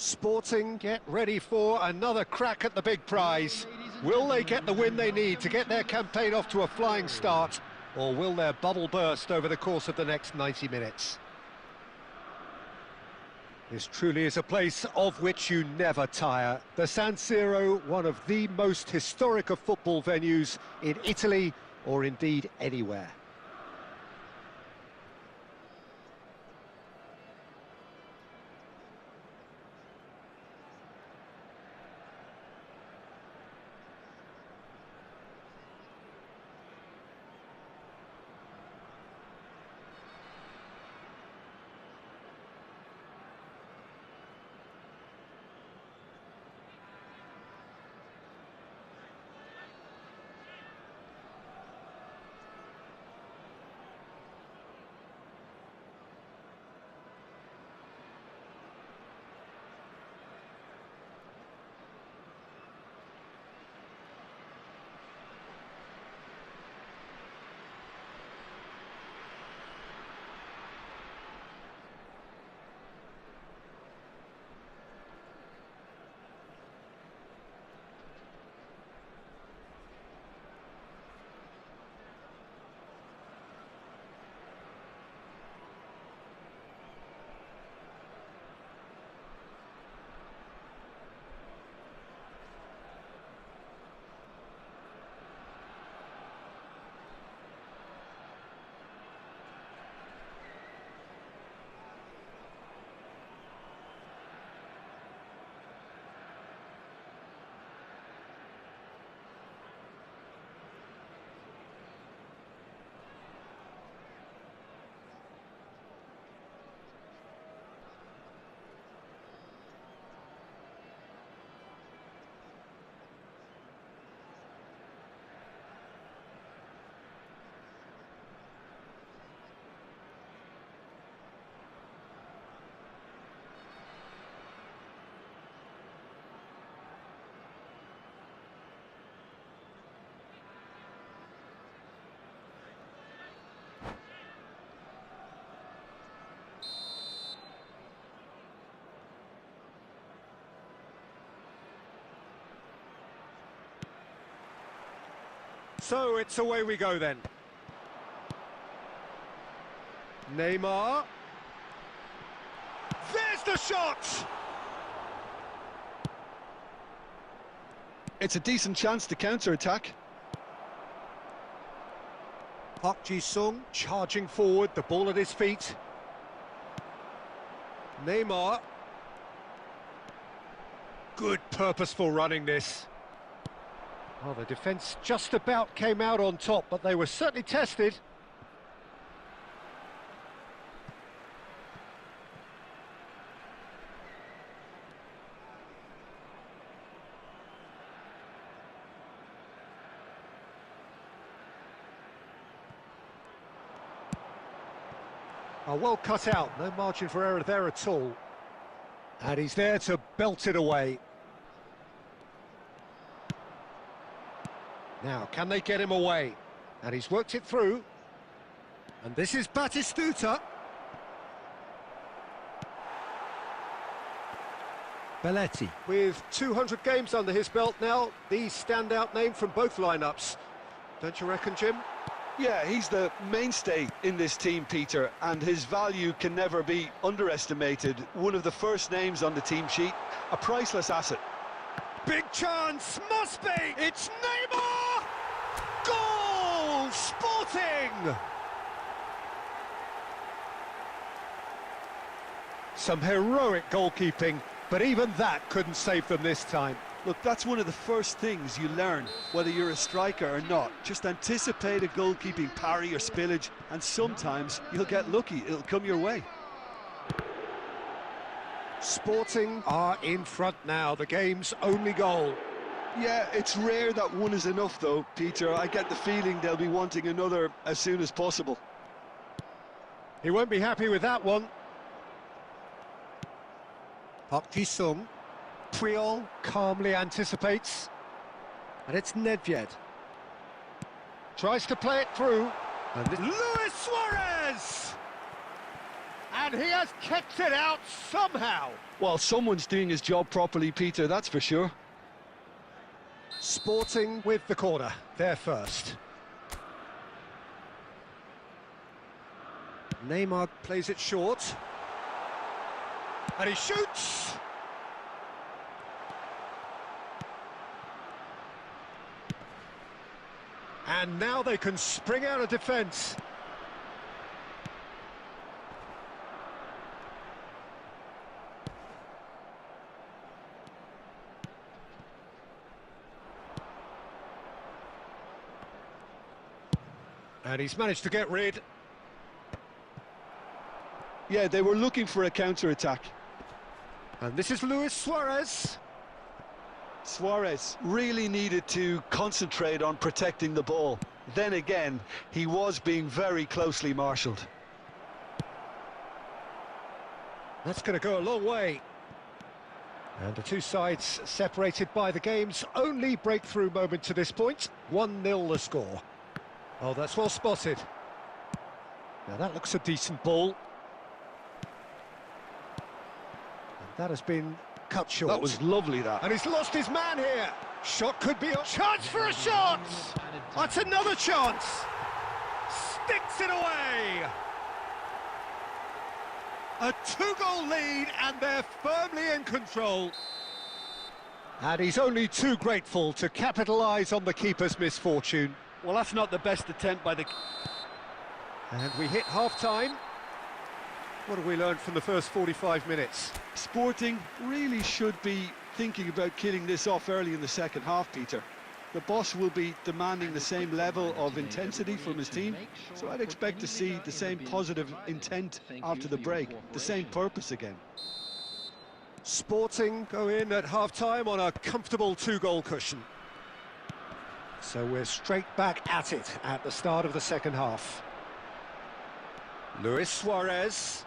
Sporting get ready for another crack at the big prize. Will they get the win they need to get their campaign off to a flying start, or will their bubble burst over the course of the next 90 minutes? This truly is a place of which you never tire. The San Siro, one of the most historic of football venues in Italy, or indeed anywhere. So it's away we go then. Neymar. There's the shot! It's a decent chance to counter-attack. Park Ji-sung charging forward, the ball at his feet. Neymar. Good purposeful running this. Well, the defence just about came out on top, but they were certainly tested. Oh, well cut out, no margin for error there at all. And he's there to belt it away. Now, can they get him away? And he's worked it through. And this is Batistuta. Belletti. With 200 games under his belt now, the standout name from both lineups. Don't you reckon, Jim? Yeah, he's the mainstay in this team, Peter, and his value can never be underestimated. One of the first names on the team sheet, a priceless asset. Big chance, must be! It's Neymar! Goal! Sporting! Some heroic goalkeeping, but even that couldn't save them this time. Look, that's one of the first things you learn, whether you're a striker or not. Just anticipate a goalkeeping parry or spillage, and sometimes you'll get lucky, it'll come your way. Sporting are in front now, the game's only goal. Yeah, it's rare that one is enough though, Peter. I get the feeling they'll be wanting another as soon as possible. He won't be happy with that one. Park Ji-sung. Puyol calmly anticipates. And it's Nedved. Tries to play it through. And Luis Suarez! And he has kept it out somehow. Well, someone's doing his job properly, Peter, that's for sure. Sporting with the corner, they're first. Neymar plays it short. And he shoots! And now they can spring out of defence. And he's managed to get rid. Yeah, they were looking for a counter-attack. And this is Luis Suarez. Suarez really needed to concentrate on protecting the ball. Then again, he was being very closely marshalled. That's going to go a long way. And the two sides separated by the game's only breakthrough moment to this point. 1-0 the score. Oh, that's well spotted. Now that looks a decent ball. And that has been cut short. That was lovely, that. And he's lost his man here. Shot could be a chance for a shot. That's another chance. Sticks it away. A two-goal lead, and they're firmly in control. And he's only too grateful to capitalise on the keeper's misfortune. Well, that's not the best attempt by the... And we hit half-time. What have we learned from the first 45 minutes? Sporting really should be thinking about killing this off early in the second half, Peter. The boss will be demanding the same level of intensity from his team, so I'd expect to see the same positive intent after the break, the same purpose again. Sporting go in at half-time on a comfortable two-goal cushion. So we're straight back at it at the start of the second half. Luis Suarez.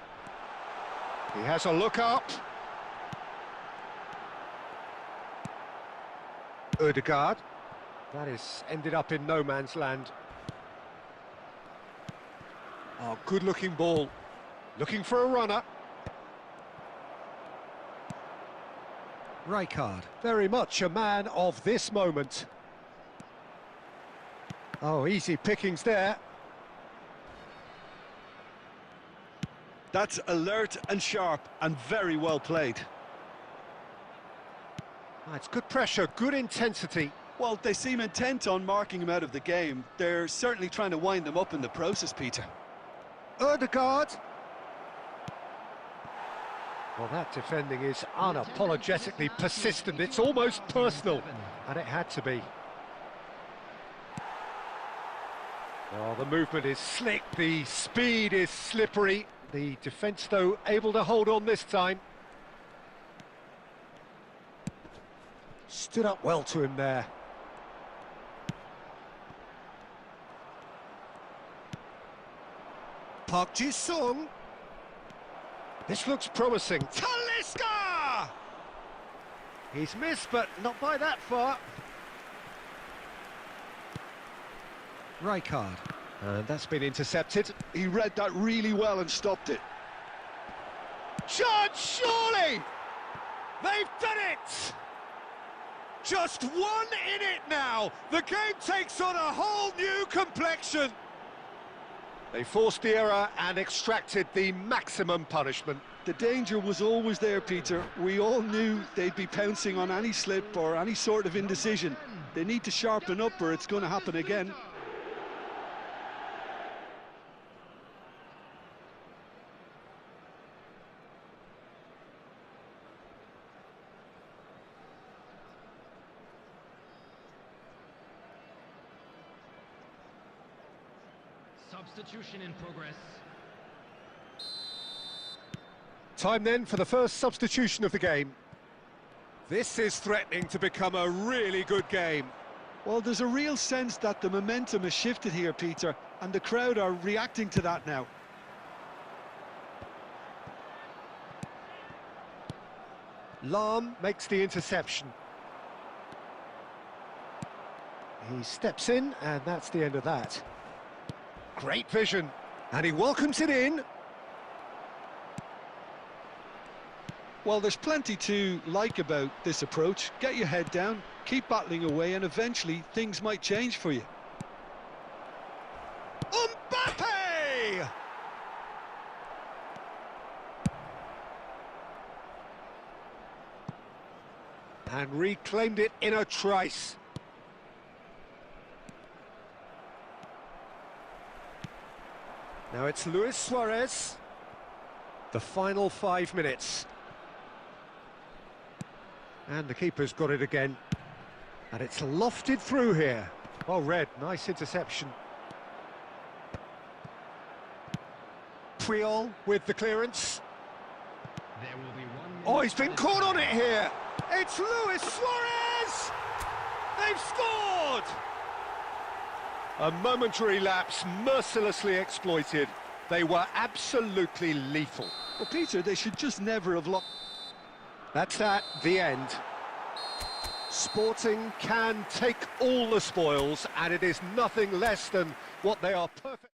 He has a look up. Ødegaard. That is ended up in no man's land. Oh, good-looking ball. Looking for a runner. Rijkaard, very much a man of this moment. Oh, easy pickings there. That's alert and sharp and very well played. It's good pressure, good intensity. Well, they seem intent on marking him out of the game. They're certainly trying to wind them up in the process, Peter. Ødegaard. Well, that defending is unapologetically persistent. It's almost personal, and it had to be. Oh, the movement is slick, the speed is slippery. The defence, though, able to hold on this time. Stood up well to him there. Park Ji-sung. This looks promising. Talisca! He's missed, but not by that far. Rijkaard. And that's been intercepted. He read that really well and stopped it. Chance, surely! They've done it! Just one in it now. The game takes on a whole new complexion. They forced the error and extracted the maximum punishment. The danger was always there, Peter. We all knew they'd be pouncing on any slip or any sort of indecision. They need to sharpen up or it's going to happen again. Substitution in progress. Time then for the first substitution of the game. This is threatening to become a really good game. Well, there's a real sense that the momentum has shifted here, Peter, and the crowd are reacting to that now. Lahm makes the interception. He steps in, and that's the end of that. Great vision, and he welcomes it in. Well, there's plenty to like about this approach. Get your head down, keep battling away, and eventually things might change for you. Mbappe! And reclaimed it in a trice. Now it's Luis Suarez. The final 5 minutes. And the keeper's got it again. And it's lofted through here. Well read, nice interception. Puyol with the clearance. There will be 1 minute. Oh, he's been caught on it here. It's Luis Suarez! They've scored! A momentary lapse mercilessly exploited. They were absolutely lethal. Well, Peter, they should just never have lost. That's the end. Sporting can take all the spoils, and it is nothing less than what they are perfect.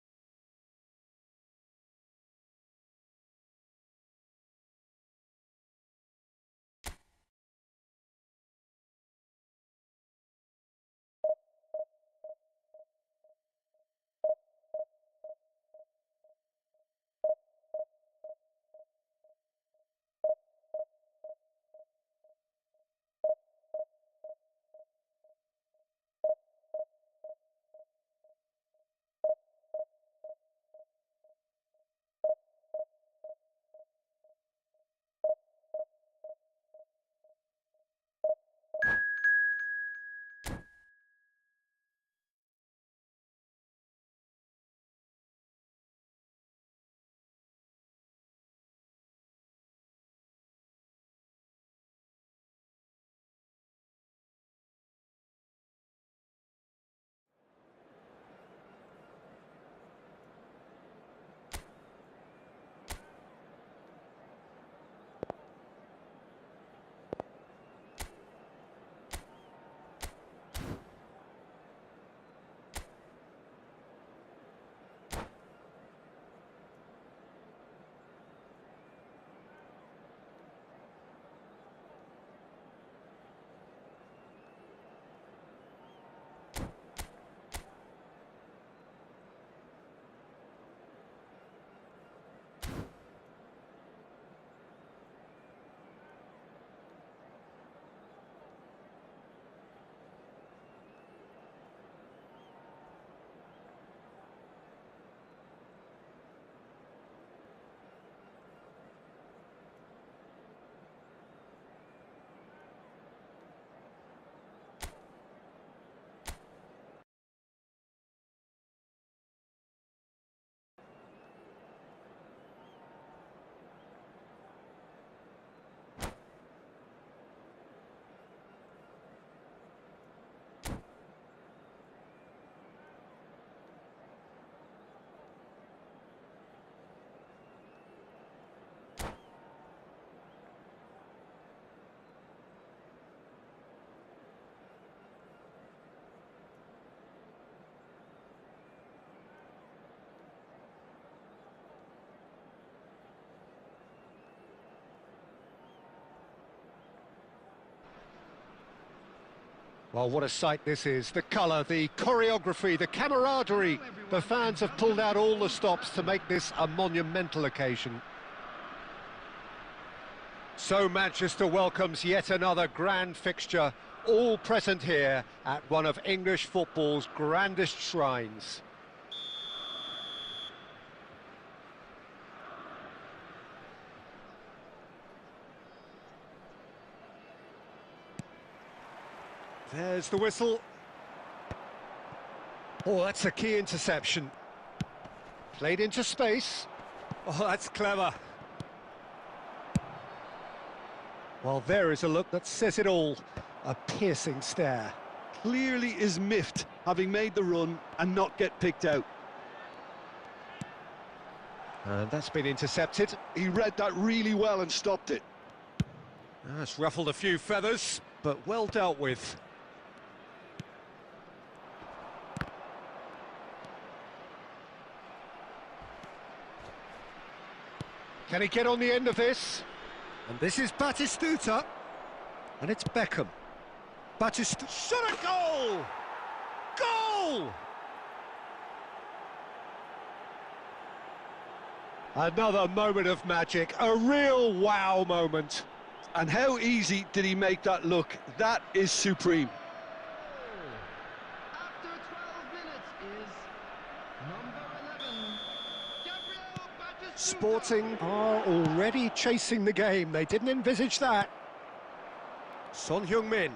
Well, what a sight this is. The colour, the choreography, the camaraderie. The fans have pulled out all the stops to make this a monumental occasion. So Manchester welcomes yet another grand fixture, all present here at one of English football's grandest shrines. There's the whistle. Oh, that's a key interception. Played into space. Oh, that's clever. Well, there is a look that says it all. A piercing stare. Clearly is miffed, having made the run and not get picked out. And that's been intercepted. He read that really well and stopped it. That's ruffled a few feathers, but well dealt with. Can he get on the end of this? And this is Batistuta. And it's Beckham. Batistuta. Shot a goal! Goal! Another moment of magic, a real wow moment. And how easy did he make that look? That is supreme. After 12 minutes is number 11, Gabriel Batistuta. Sporting are already chasing the game. They didn't envisage that. Son Heung-min.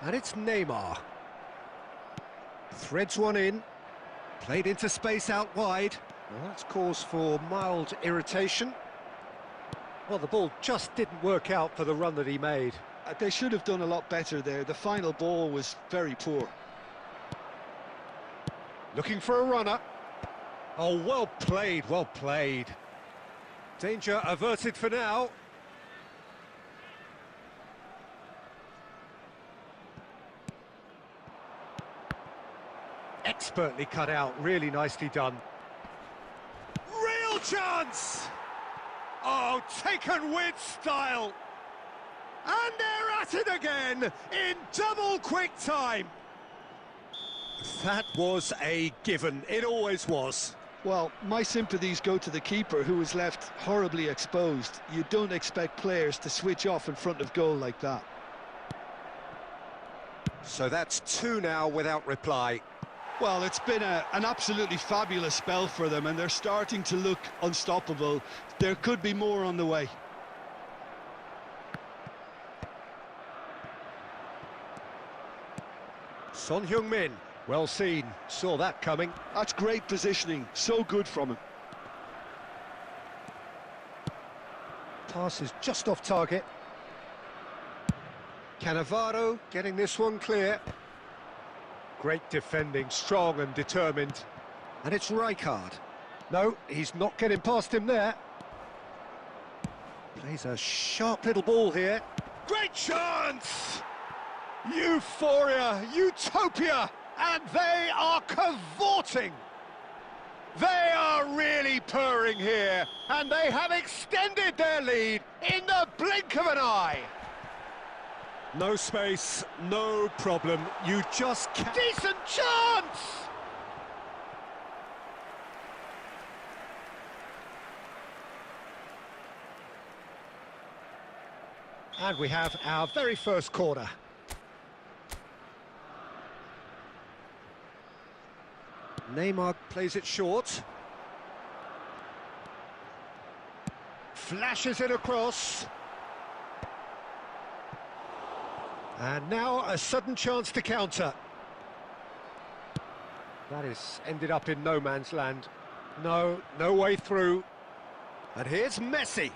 And it's Neymar. Threads one in. Played into space out wide. Well, that's cause for mild irritation. Well, the ball just didn't work out for the run that he made. They should have done a lot better there. The final ball was very poor. Looking for a runner. Oh, well played, well played. Danger averted for now. Expertly cut out, really nicely done. Real chance! Oh, taken with style! And they're at it again, in double quick time! That was a given, it always was. Well, my sympathies go to the keeper, who was left horribly exposed. You don't expect players to switch off in front of goal like that. So that's two now without reply. Well, it's been an absolutely fabulous spell for them, and they're starting to look unstoppable. There could be more on the way. Son Heung-min, well seen, saw that coming. That's great positioning, so good from him. Pass is just off target. Cannavaro getting this one clear. Great defending, strong and determined. And it's Rijkaard. No, he's not getting past him there. Plays a sharp little ball here. Great chance! Euphoria, utopia, and they are cavorting. They are really purring here, and they have extended their lead in the blink of an eye. No space, no problem, you just can't... Decent chance! And we have our very first corner. Neymar plays it short. Flashes it across. And now a sudden chance to counter. That is ended up in no man's land. No way through. And here's Messi.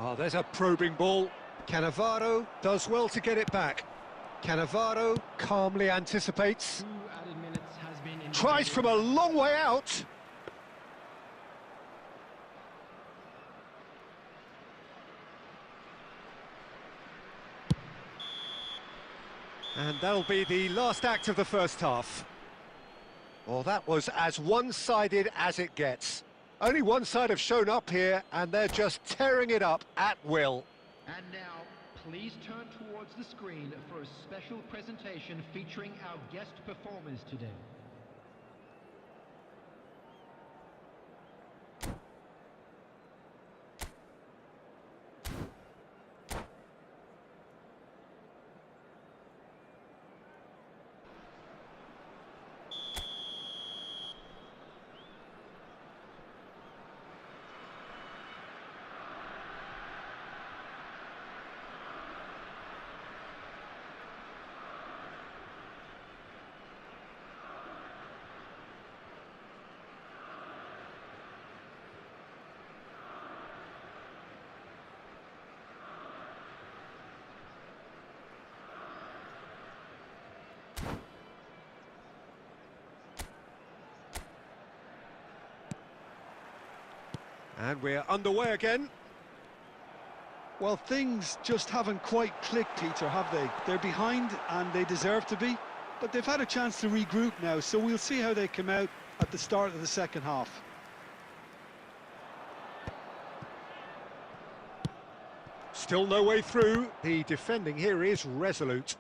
Oh, there's a probing ball. Cannavaro does well to get it back. Cannavaro calmly anticipates. 2 added minutes has been in. Tries from a long way out. And that'll be the last act of the first half. Well, that was as one-sided as it gets. Only one side have shown up here, and they're just tearing it up at will. And now, please turn towards the screen for a special presentation featuring our guest performers today. And we're underway again. Well, things just haven't quite clicked, Peter, have they? They're behind, and they deserve to be. But they've had a chance to regroup now, so we'll see how they come out at the start of the second half. Still no way through. The defending here is resolute.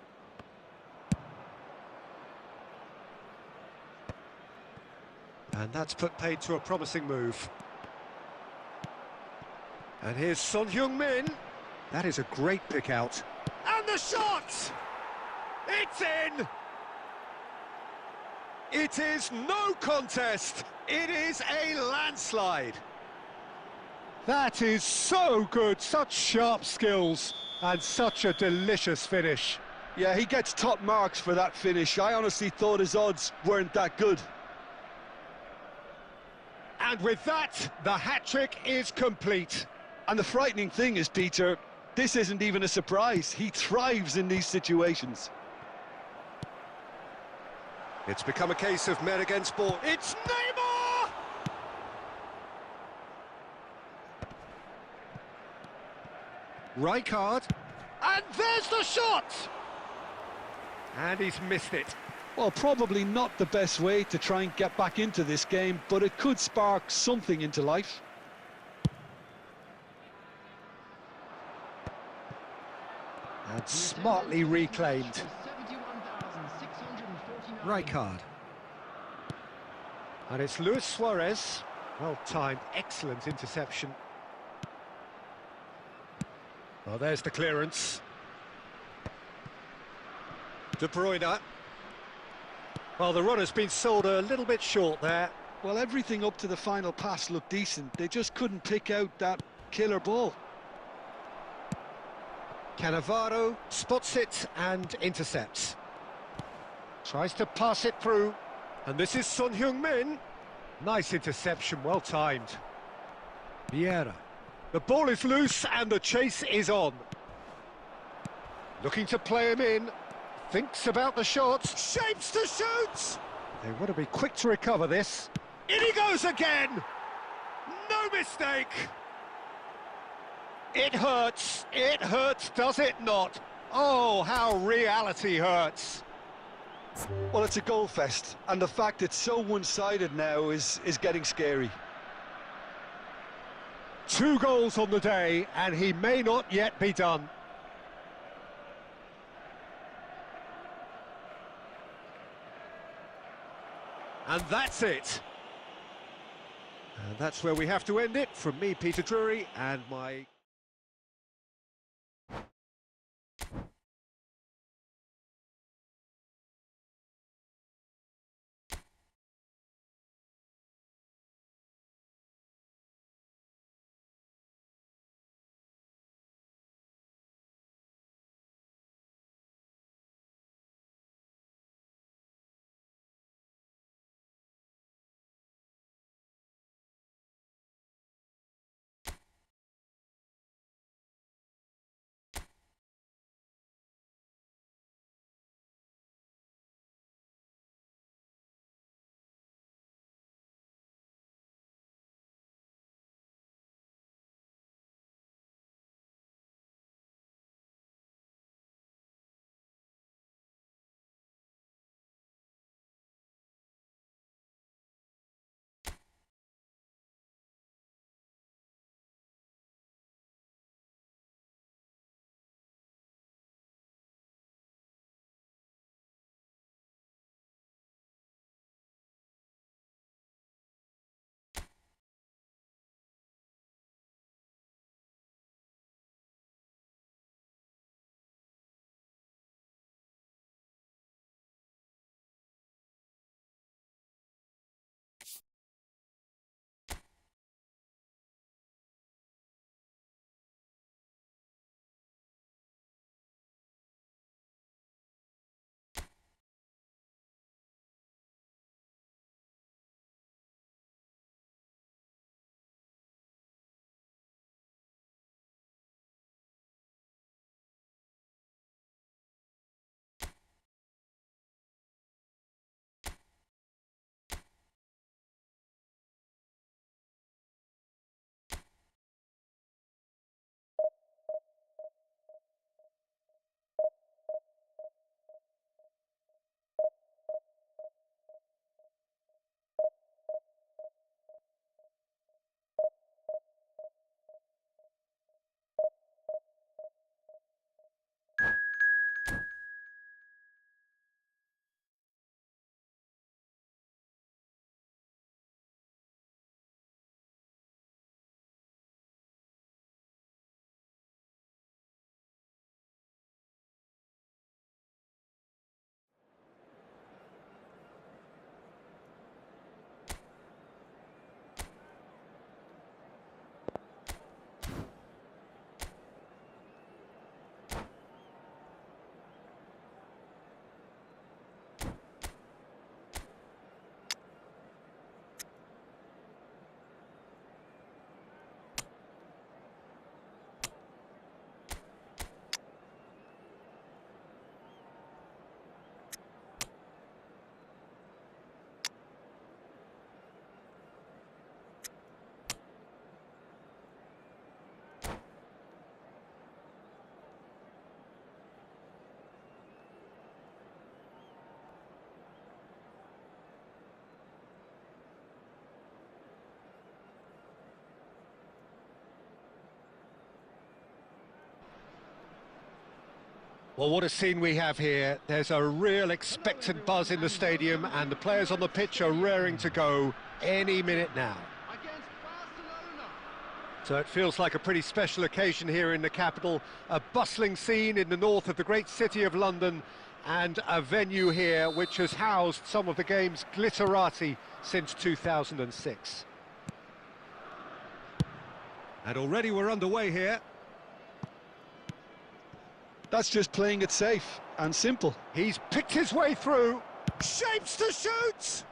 And that's put paid to a promising move. And here's Son Heung-min. That is a great pick out. And the shot! It's in! It is no contest. It is a landslide. That is so good. Such sharp skills and such a delicious finish. Yeah, he gets top marks for that finish. I honestly thought his odds weren't that good. And with that, the hat-trick is complete. And the frightening thing is, Peter, this isn't even a surprise. He thrives in these situations. It's become a case of men against ball. It's Neymar! Rijkaard. And there's the shot! And he's missed it. Well, probably not the best way to try and get back into this game, but it could spark something into life. And smartly reclaimed. Rijkaard. And it's Luis Suarez. Well timed, excellent interception. Well, there's the clearance. De Bruyne. Well, the runner's been sold a little bit short there. Well, everything up to the final pass looked decent. They just couldn't pick out that killer ball. Cannavaro spots it and intercepts. Tries to pass it through. And this is Son Heung-min. Nice interception, well timed. Vieira. The ball is loose and the chase is on. Looking to play him in. Thinks about the shot. Shapes to shoot! They want to be quick to recover this. In he goes again! No mistake! It hurts, does it not? Oh, how reality hurts. Well, it's a goal fest, and the fact it's so one-sided now is getting scary. 2 goals on the day, and he may not yet be done. And that's it. And that's where we have to end it. From me, Peter Drury, and my... Well, what a scene we have here. There's a real expectant buzz in the stadium, and the players on the pitch are raring to go any minute now. Against Barcelona. So it feels like a pretty special occasion here in the capital, a bustling scene in the north of the great city of London, and a venue here which has housed some of the game's glitterati since 2006. And already we're underway here. That's just playing it safe and simple. He's picked his way through, shapes to shoot!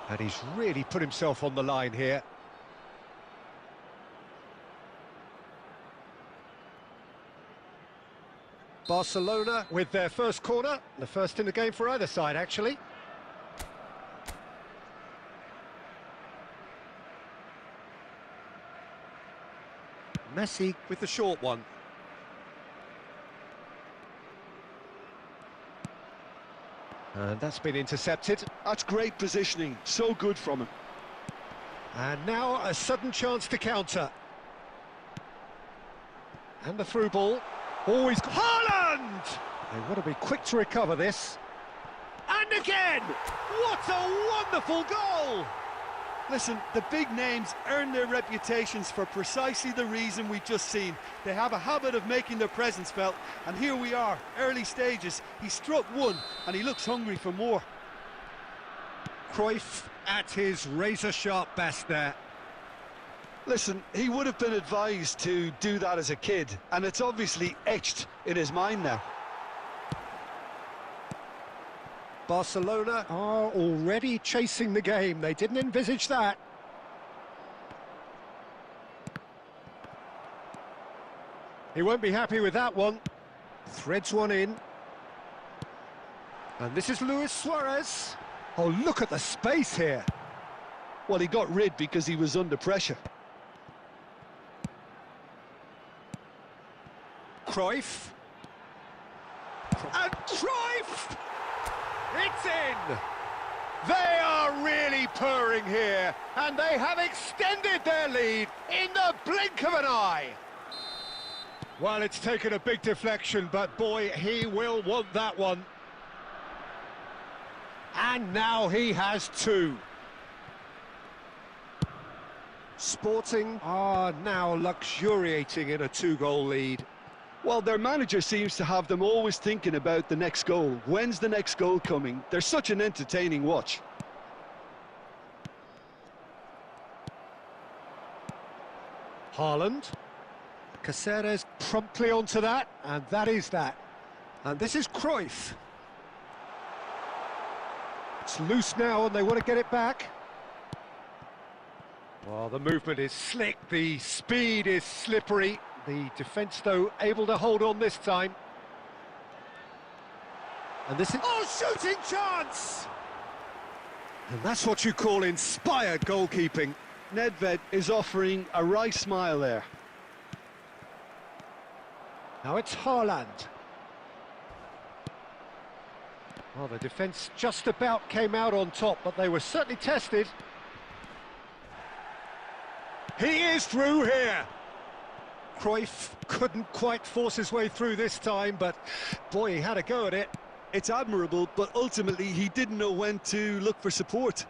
And he's really put himself on the line here. Barcelona with their first corner, the first in the game for either side, actually. Messi with the short one. And that's been intercepted. That's great positioning, so good from him. And now a sudden chance to counter. And the through ball. Always Haaland! They want to be quick to recover this. And again! What a wonderful goal! Listen, the big names earn their reputations for precisely the reason we've just seen. They have a habit of making their presence felt, and here we are, early stages. He struck one, and he looks hungry for more. Cruyff at his razor-sharp best there. Listen, he would have been advised to do that as a kid, and it's obviously etched in his mind now. Barcelona are already chasing the game. They didn't envisage that. He won't be happy with that one. Threads one in. And this is Luis Suarez. Oh, look at the space here. Well, he got rid because he was under pressure. Cruyff. And Cruyff! It's in! They are really purring here, and they have extended their lead in the blink of an eye. Well, it's taken a big deflection, but boy, he will want that one. And now he has two. Sporting are now luxuriating in a two-goal lead. Well, their manager seems to have them always thinking about the next goal. When's the next goal coming? They're such an entertaining watch. Haaland. Caceres promptly onto that, and that is that. And this is Cruyff. It's loose now, and they want to get it back. Well, the movement is slick, the speed is slippery. The defence, though, able to hold on this time. And this is... Oh, shooting chance! And that's what you call inspired goalkeeping. Nedved is offering a wry smile there. Now it's Haaland. Well, the defence just about came out on top, but they were certainly tested. He is through here. Cruyff couldn't quite force his way through this time, but boy, he had a go at it. It's admirable, but ultimately he didn't know when to look for support.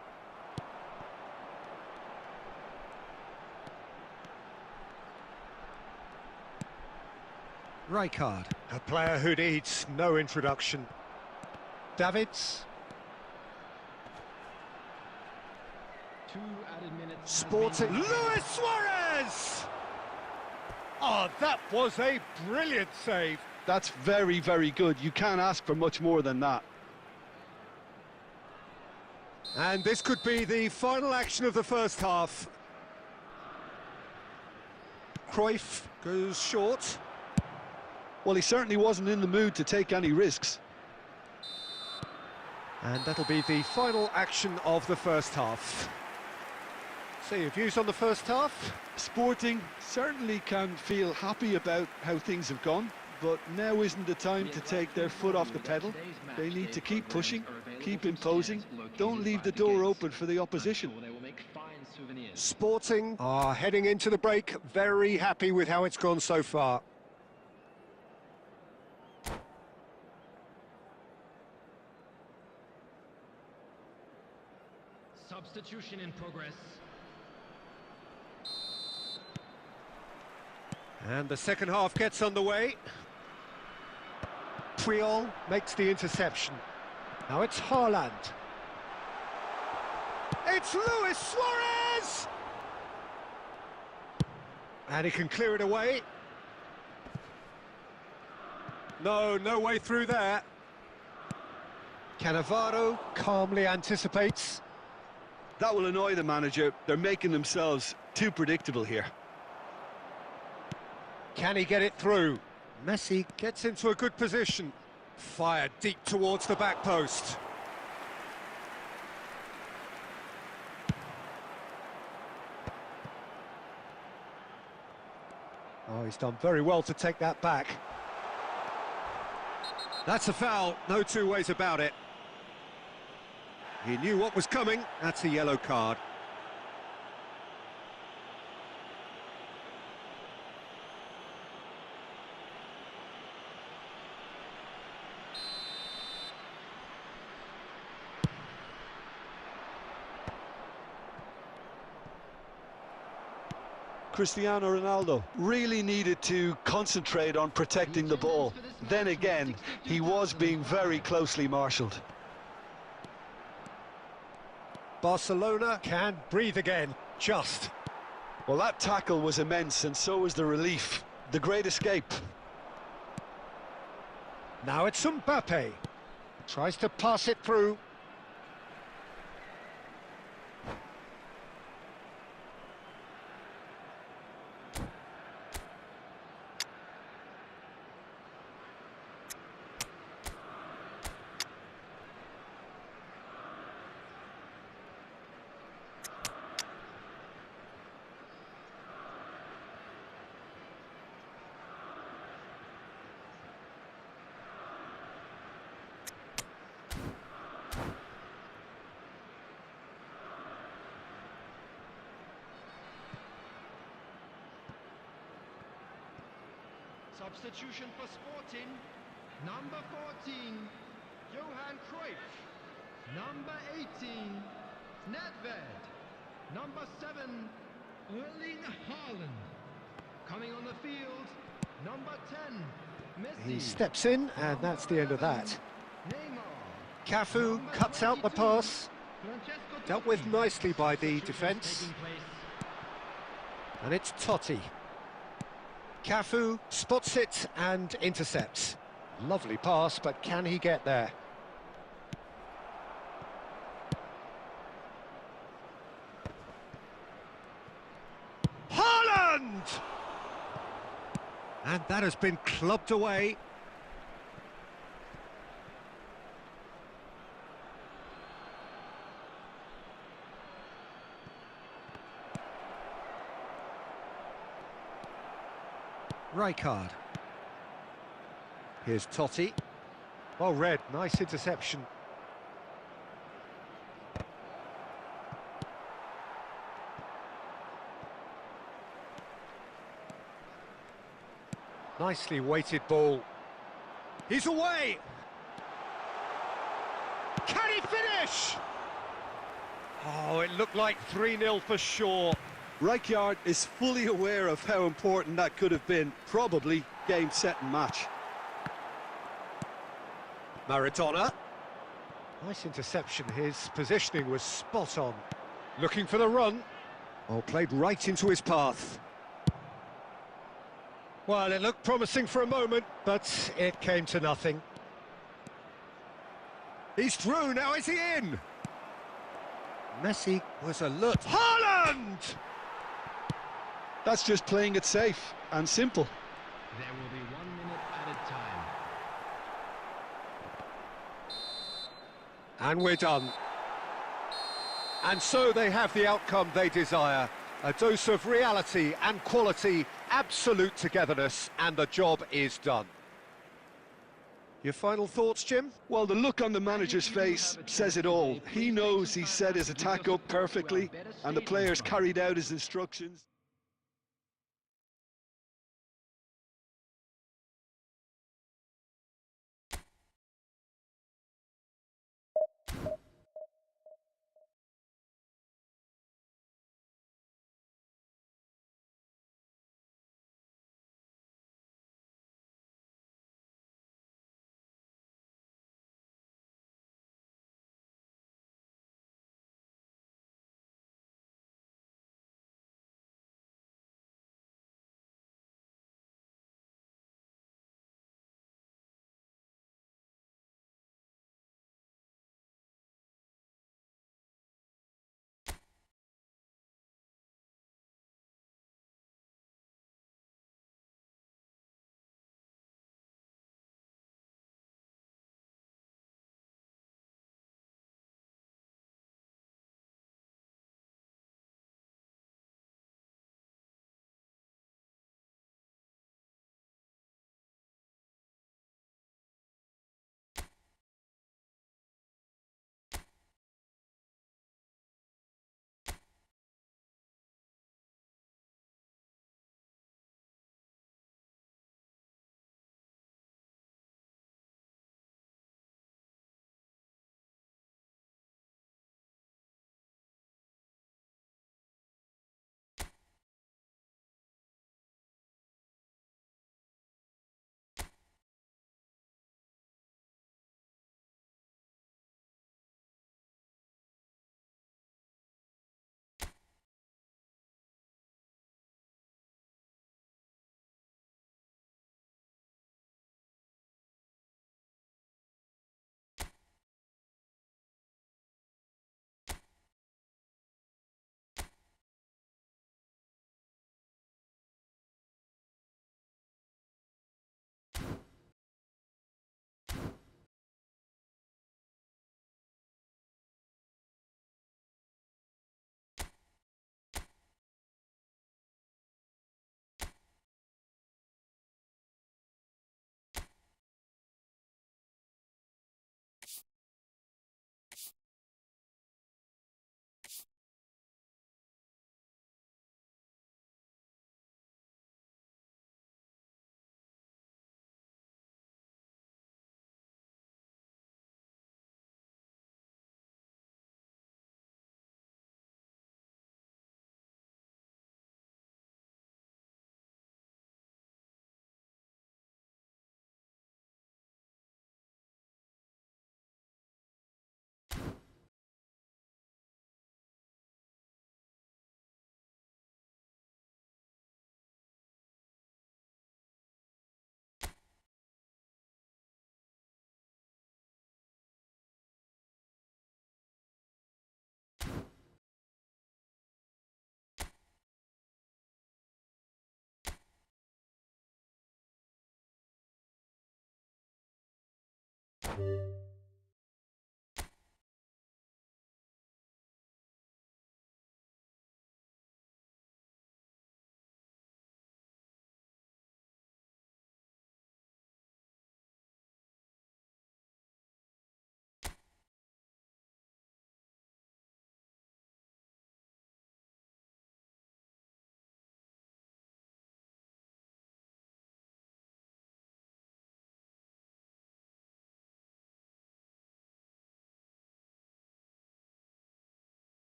Rijkaard, a player who needs no introduction. Davids. 2 added minutes. Sporting. Luis Suarez! Oh, that was a brilliant save. That's very, very good. You can't ask for much more than that. And this could be the final action of the first half. Cruyff goes short. Well, he certainly wasn't in the mood to take any risks. And that'll be the final action of the first half. So your views on the first half? Sporting certainly can feel happy about how things have gone, but now isn't the time to take their foot off the pedal. They need to keep pushing, keep imposing, don't leave the door open for the opposition. Sporting are heading into the break very happy with how it's gone so far. Substitution in progress. And the second half gets underway. Puyol makes the interception. Now it's Haaland. It's Luis Suarez! And he can clear it away. No way through there. Cannavaro calmly anticipates. That will annoy the manager. They're making themselves too predictable here. Can he get it through? Messi gets into a good position. Fired deep towards the back post. Oh, he's done very well to take that back. That's a foul, no two ways about it. He knew what was coming, that's a yellow card. Cristiano Ronaldo really needed to concentrate on protecting the ball. Then again, he was being very closely marshalled. Barcelona can breathe again, just. Well, that tackle was immense, and so was the relief. The great escape. Now it's Mbappe. Tries to pass it through. Substitution for Sporting. Number 14, Johan Cruyff. Number 18, Nedved. Number 7, Erling Haaland. Coming on the field, number 10, Messi. He steps in, and that's the end of that. Neymar. Cafu Number cuts out the 22, pass. Francesco Dealt with Totti. nicely by the Substitution defence. taking place. And it's Totti. Cafu spots it and intercepts. Lovely pass, but can he get there? Haaland! And that has been clubbed away. Rijkaard. Here's Totti. Well read, nice interception. Nicely weighted ball. He's away! Can he finish? Oh, it looked like 3-0 for sure. Rijkaard is fully aware of how important that could have been. Probably game, set and match. Maradona. Nice interception, his positioning was spot on. Looking for the run. Oh, played right into his path. Well, it looked promising for a moment, but it came to nothing. He's through, now is he in? Messi was alert. Haaland! That's just playing it safe and simple. There will be 1 minute added time. And we're done. And so they have the outcome they desire. A dose of reality and quality, absolute togetherness, and the job is done. Your final thoughts, Jim? Well, the look on the manager's face says it all. He knows he set his attack up perfectly, and the players carried out his instructions.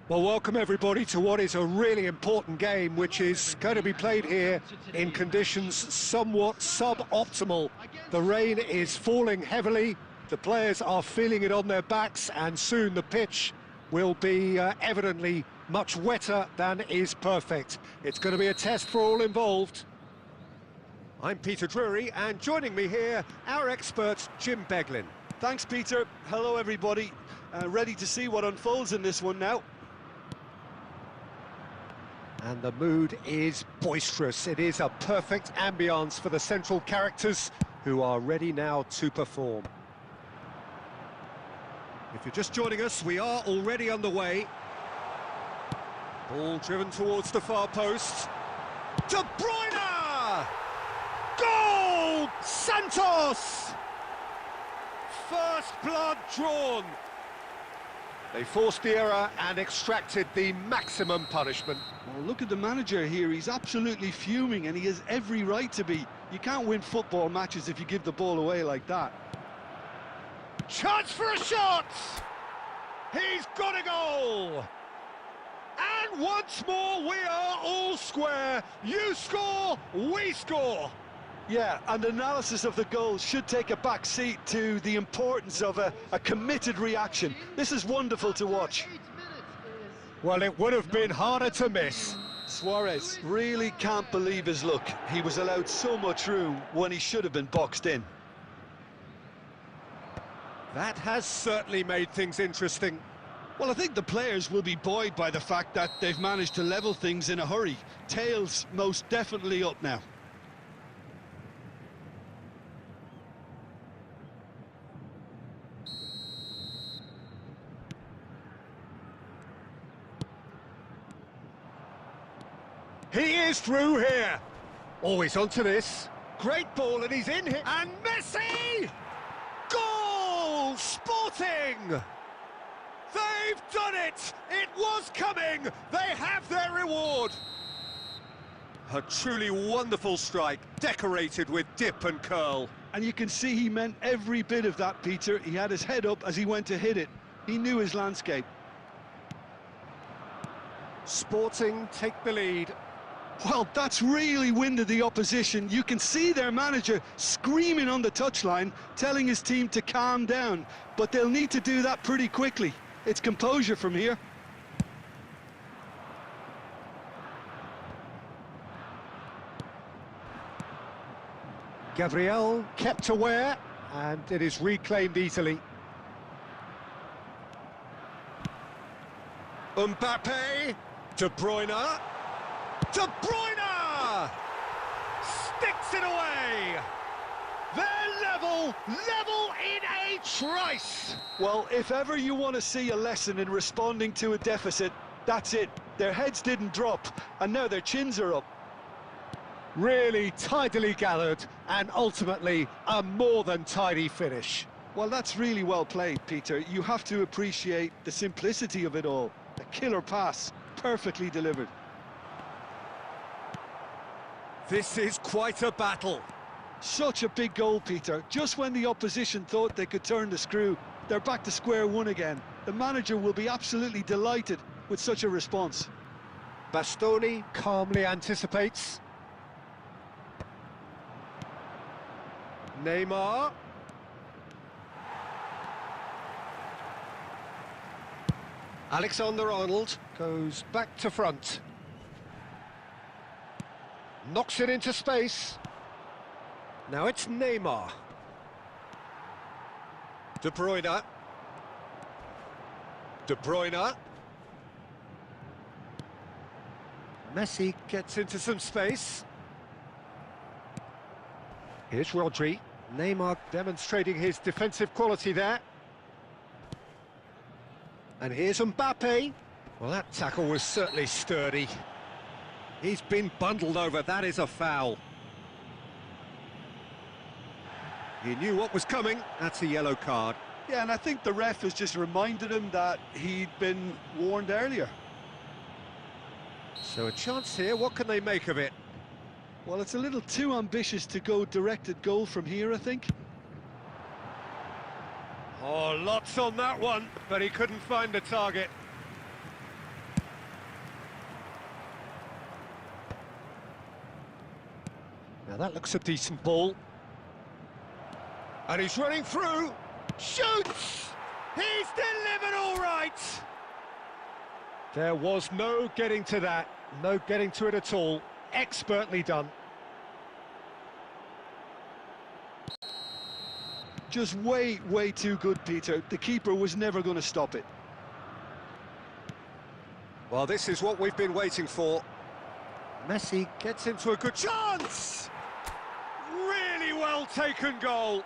Well, welcome everybody to what is a really important game, which is going to be played here in conditions somewhat suboptimal. The rain is falling heavily, the players are feeling it on their backs, and soon the pitch will be evidently much wetter than is perfect. It's going to be a test for all involved. I'm Peter Drury, and joining me here, our expert Jim Beglin. Thanks, Peter. Hello, everybody. Ready to see what unfolds in this one now. And the mood is boisterous. It is a perfect ambience for the central characters who are ready now to perform. If you're just joining us, we are already underway. Ball driven towards the far post. De Bruyne! Goal! Santos! First blood drawn. They forced the error and extracted the maximum punishment. Well, look at the manager here. He's absolutely fuming, and he has every right to be. You can't win football matches if you give the ball away like that. Chance for a shot! He's got a goal! And once more, we are all square. You score, we score. Yeah, and analysis of the goal should take a back seat to the importance of a committed reaction. This is wonderful to watch. Well, it would have been harder to miss. Suarez really can't believe his luck. He was allowed so much room when he should have been boxed in. That has certainly made things interesting. Well, I think the players will be buoyed by the fact that they've managed to level things in a hurry. Tails most definitely up now. He is through here. Always onto this. Great ball, and he's in here. And Messi! Goal! Sporting! They've done it! It was coming! They have their reward! A truly wonderful strike, decorated with dip and curl. And you can see he meant every bit of that, Peter. He had his head up as he went to hit it. He knew his landscape. Sporting take the lead. Well, that's really winded the opposition. You can see their manager screaming on the touchline, telling his team to calm down. But they'll need to do that pretty quickly. It's composure from here. Gabriel kept aware, and it is reclaimed easily. Mbappe, De Bruyne. De Bruyne! Sticks it away! They're level in a trice! Well, if ever you want to see a lesson in responding to a deficit, that's it. Their heads didn't drop, and now their chins are up. Really tidily gathered, and ultimately a more than tidy finish. Well, that's really well played, Peter. You have to appreciate the simplicity of it all. A killer pass, perfectly delivered. This is quite a battle. Such a big goal, Peter. Just when the opposition thought they could turn the screw, they're back to square one again. The manager will be absolutely delighted with such a response. Bastoni calmly anticipates. Neymar. Alexander-Arnold goes back to front. Knocks it into space. Now it's Neymar. De Bruyne. De Bruyne. Messi gets into some space. Here's Rodri. Neymar demonstrating his defensive quality there. And here's Mbappe. Well, that tackle was certainly sturdy. He's been bundled over, that is a foul. He knew what was coming, that's a yellow card. Yeah, and I think the ref has just reminded him that he'd been warned earlier. So a chance here, what can they make of it? Well, it's a little too ambitious to go directed goal from here, I think. Oh, lots on that one, but he couldn't find the target. Now that looks a decent ball. And he's running through. Shoots! He's delivered all right! There was no getting to that. No getting to it at all. Expertly done. Just way too good, Peter. The keeper was never going to stop it. Well, this is what we've been waiting for. Messi gets into a good chance! Really well taken goal.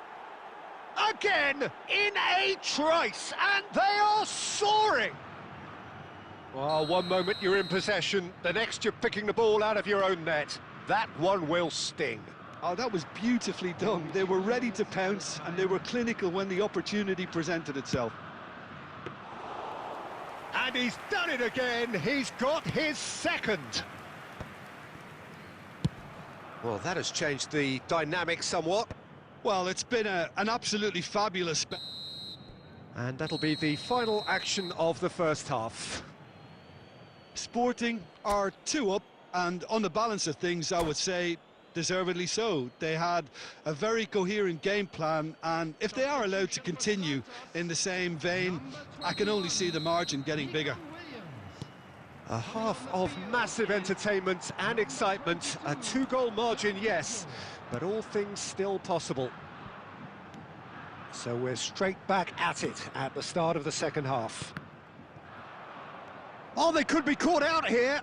Again, in a trice, and they are soaring! Well, one moment you're in possession, the next you're picking the ball out of your own net. That one will sting. Oh, that was beautifully done. They were ready to pounce, and they were clinical when the opportunity presented itself. And he's done it again. He's got his second. Well, that has changed the dynamic somewhat. Well, it's been an absolutely fabulous... And that'll be the final action of the first half. Sporting are 2 up, and on the balance of things, I would say deservedly so. They had a very coherent game plan, and if they are allowed to continue in the same vein, I can only see the margin getting bigger. A half of massive entertainment and excitement. A 2-goal margin, yes, but all things still possible. So we're straight back at it at the start of the second half. Oh, they could be caught out here.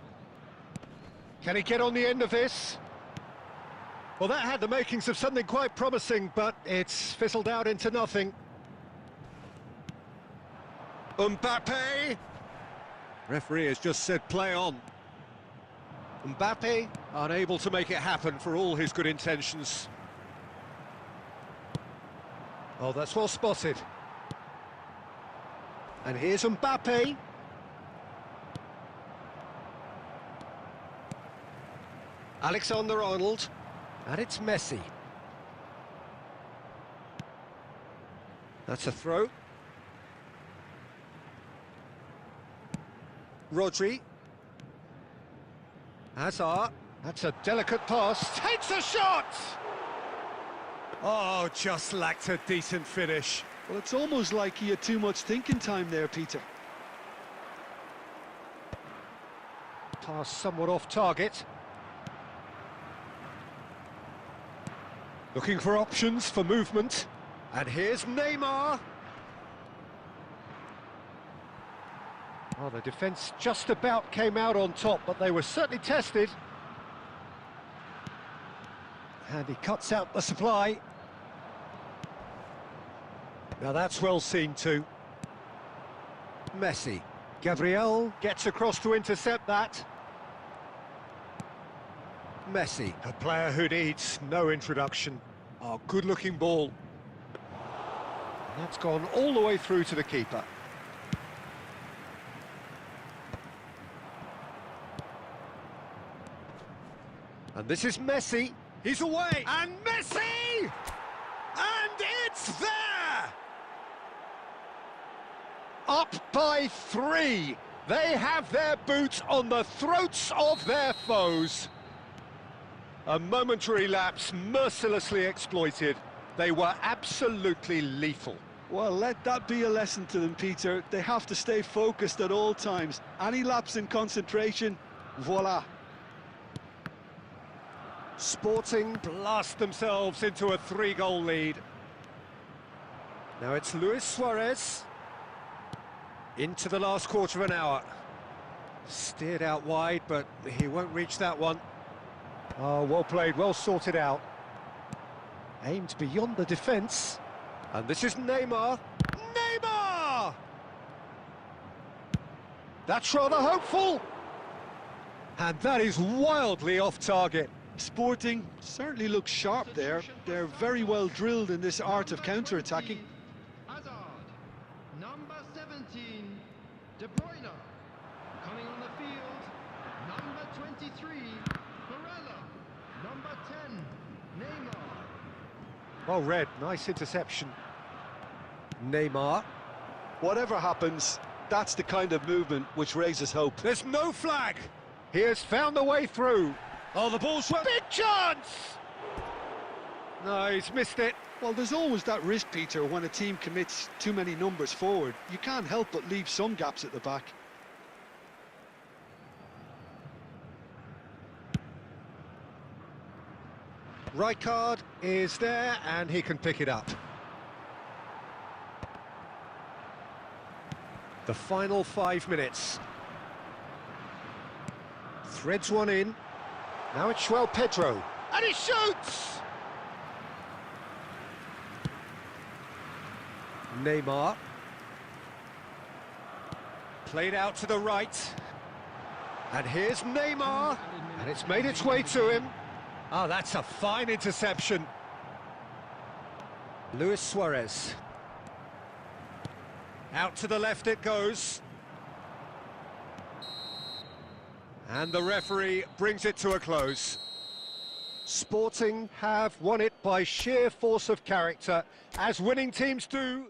Can he get on the end of this? Well, that had the makings of something quite promising, but it's fizzled out into nothing. Mbappe! Referee has just said play on. Mbappe unable to make it happen for all his good intentions. Oh, that's well spotted. And here's Mbappe. Alexander-Arnold. And it's Messi. That's a throw. Rodri. Hazard. That's a delicate pass. Takes a shot! Oh, just lacked a decent finish. Well, it's almost like he had too much thinking time there, Peter. Pass somewhat off target. Looking for options for movement. And here's Neymar. Oh, the defence just about came out on top, but they were certainly tested. And he cuts out the supply. Now that's well seen too. Messi. Gabriel gets across to intercept that. Messi, a player who needs no introduction. Oh, good-looking ball. And that's gone all the way through to the keeper. And this is Messi. He's away. And Messi! And it's there! Up by 3. They have their boots on the throats of their foes. A momentary lapse mercilessly exploited. They were absolutely lethal. Well, let that be a lesson to them, Peter. They have to stay focused at all times. Any lapse in concentration, voila. Sporting blast themselves into a 3-goal lead. Now it's Luis Suarez. Into the last quarter of an hour. Steered out wide, but he won't reach that one. Oh, well played, well sorted out. Aimed beyond the defence. And this is Neymar. Neymar! That's rather hopeful. And that is wildly off target. Sporting certainly looks sharp there. They're very well drilled in this art of counter-attacking. Hazard, number 17, De Bruyne, coming on the field, number 23, Barella, number 10, Neymar. Well read, nice interception. Neymar. Whatever happens, that's the kind of movement which raises hope. There's no flag. He has found a way through. Oh, the ball's... Big chance! No, he's missed it. Well, there's always that risk, Peter, when a team commits too many numbers forward. You can't help but leave some gaps at the back. Rijkaard is there, and he can pick it up. The final 5 minutes. Threads one in. Now it's Pedro, and he shoots! Neymar. Played out to the right. And here's Neymar, and it's made its way to him. Ah, that's a fine interception. Luis Suarez. Out to the left it goes. And the referee brings it to a close. Sporting have won it by sheer force of character, as winning teams do.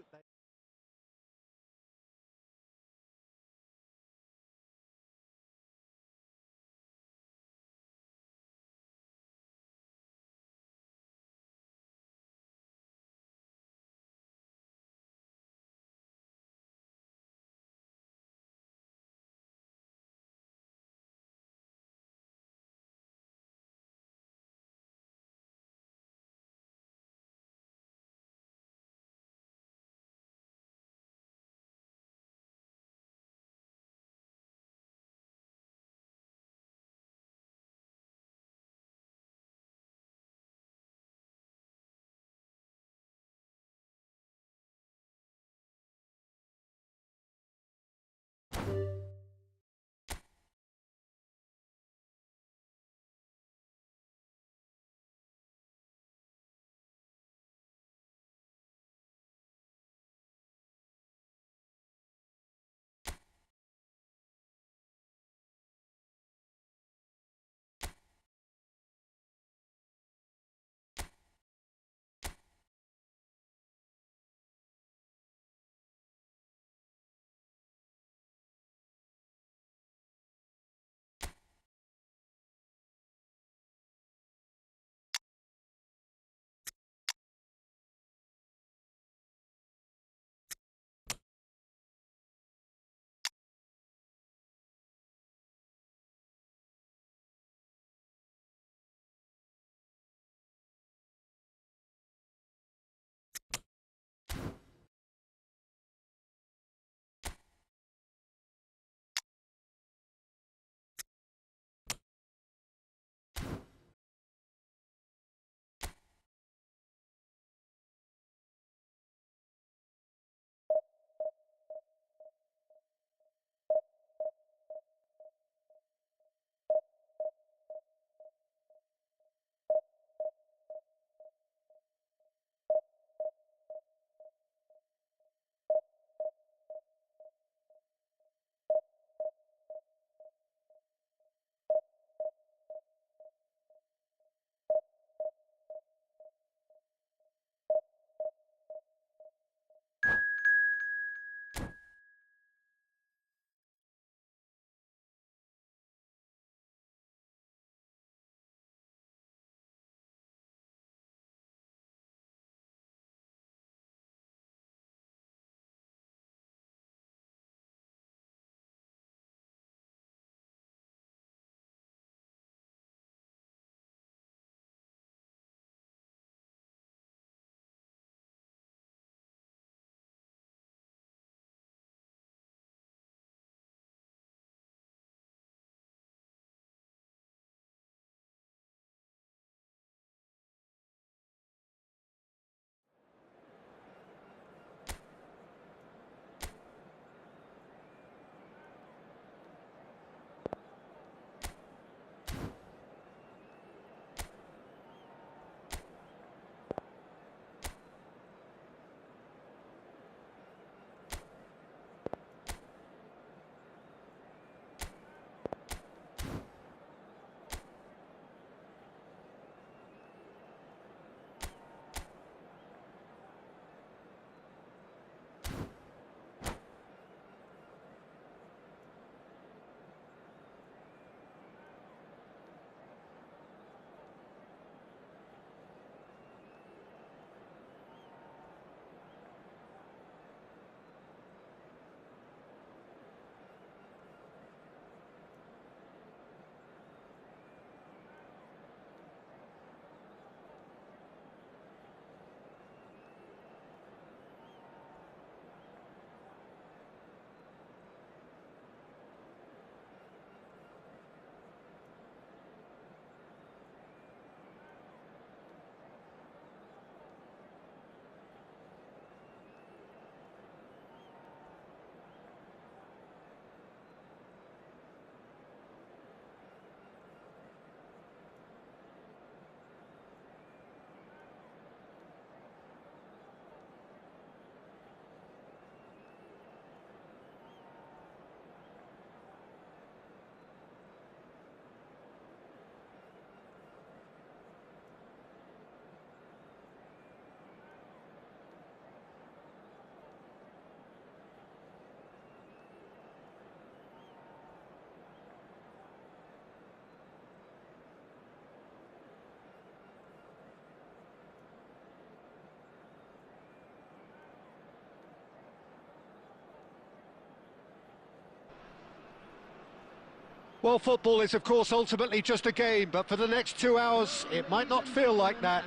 Well, football is, of course, ultimately just a game, but for the next 2 hours, it might not feel like that.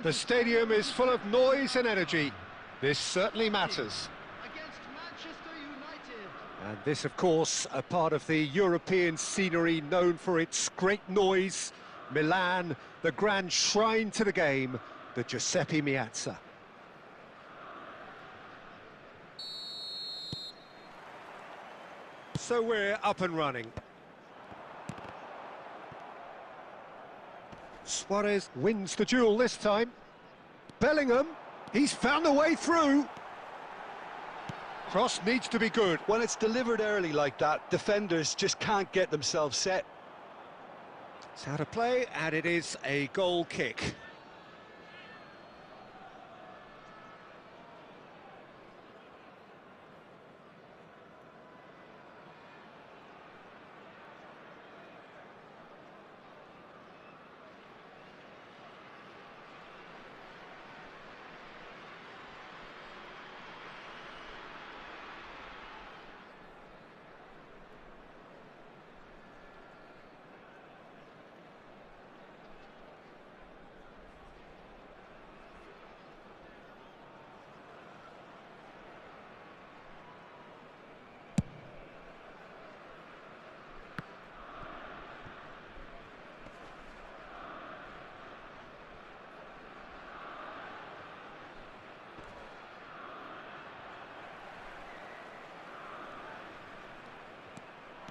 The stadium is full of noise and energy. This certainly matters. Against Manchester United. And this, of course, a part of the European scenery known for its great noise. Milan, the grand shrine to the game, the Giuseppe Meazza. So we're up and running. Suarez wins the duel this time. Bellingham, he's found a way through. Cross needs to be good. When it's delivered early like that, defenders just can't get themselves set. It's out of play, and it is a goal kick.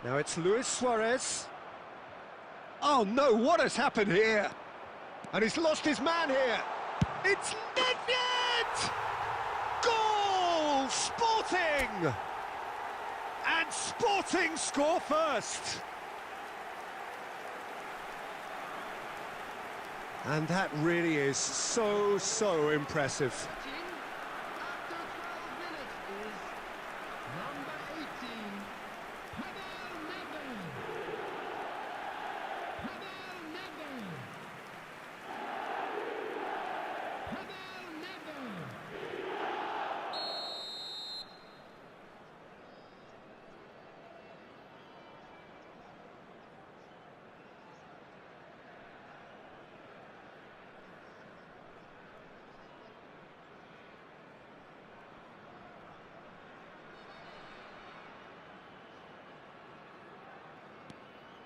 Now it's Luis Suarez. Oh no, what has happened here? And he's lost his man here. It's Nedved! Goal! Sporting! And Sporting score first. And that really is so impressive. After 12 minutes is number 18, Pes Rabby.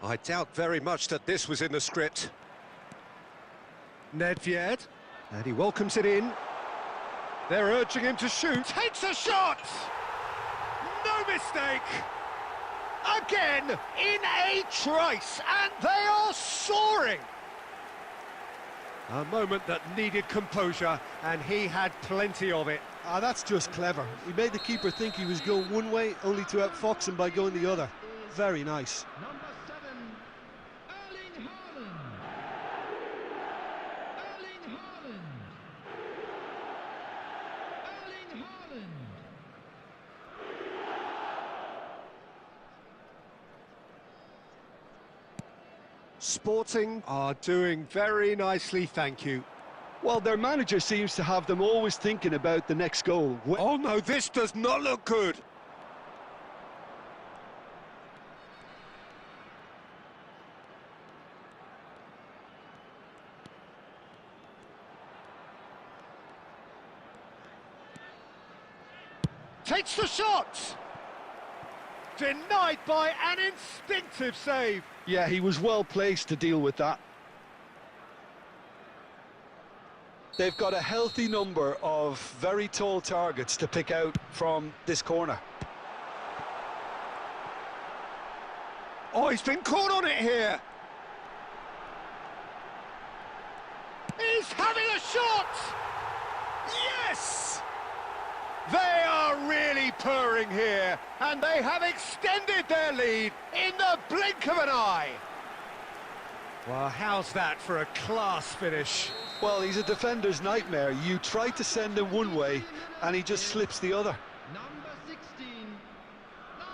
I doubt very much that this was in the script. Nedved, and he welcomes it in. They're urging him to shoot. Takes a shot! No mistake! Again, in a trice, and they are soaring! A moment that needed composure, and he had plenty of it. Ah, that's just clever. He made the keeper think he was going one way, only to outfox him by going the other. Very nice. Number 7, Erling Haaland. Erling Haaland. Erling Haaland. Sporting are doing very nicely, thank you. Well, their manager seems to have them always thinking about the next goal. Oh no, this does not look good. Takes the shot! Denied by an instinctive save. Yeah, he was well placed to deal with that. They've got a healthy number of very tall targets to pick out from this corner. Oh, he's been caught on it here. He's having a shot! Yes! They are really purring here, and they have extended their lead in the blink of an eye. Well, how's that for a class finish? Well, he's a defender's nightmare. You try to send him one way, and he just slips the other. Number 16, Lam.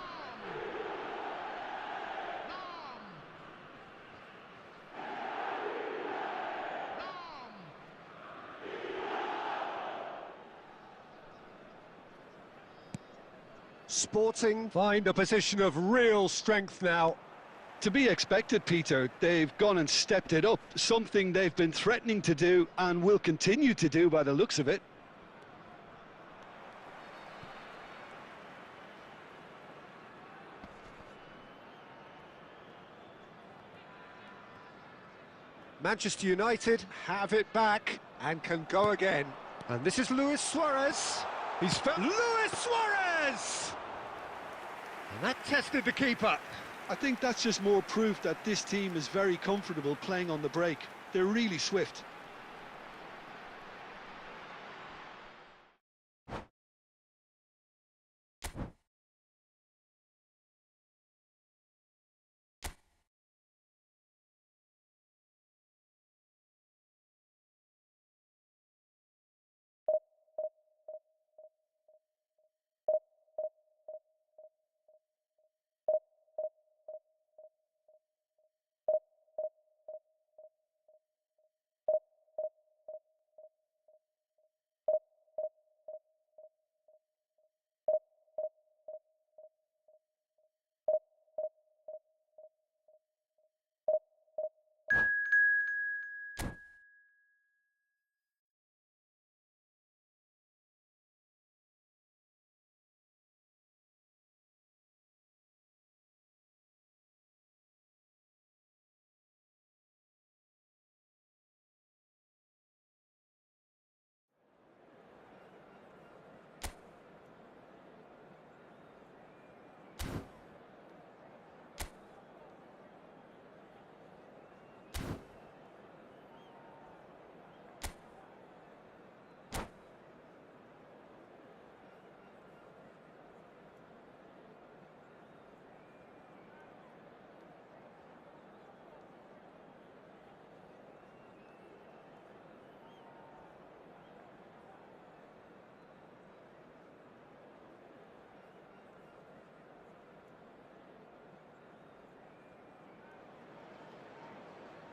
Sporting find a position of real strength now. To be expected, Peter. They've gone and stepped it up, something they've been threatening to do and will continue to do by the looks of it. Manchester United have it back and can go again. And this is Luis Suarez. He's Luis Suarez! And that tested the keeper. I think that's just more proof that this team is very comfortable playing on the break. They're really swift.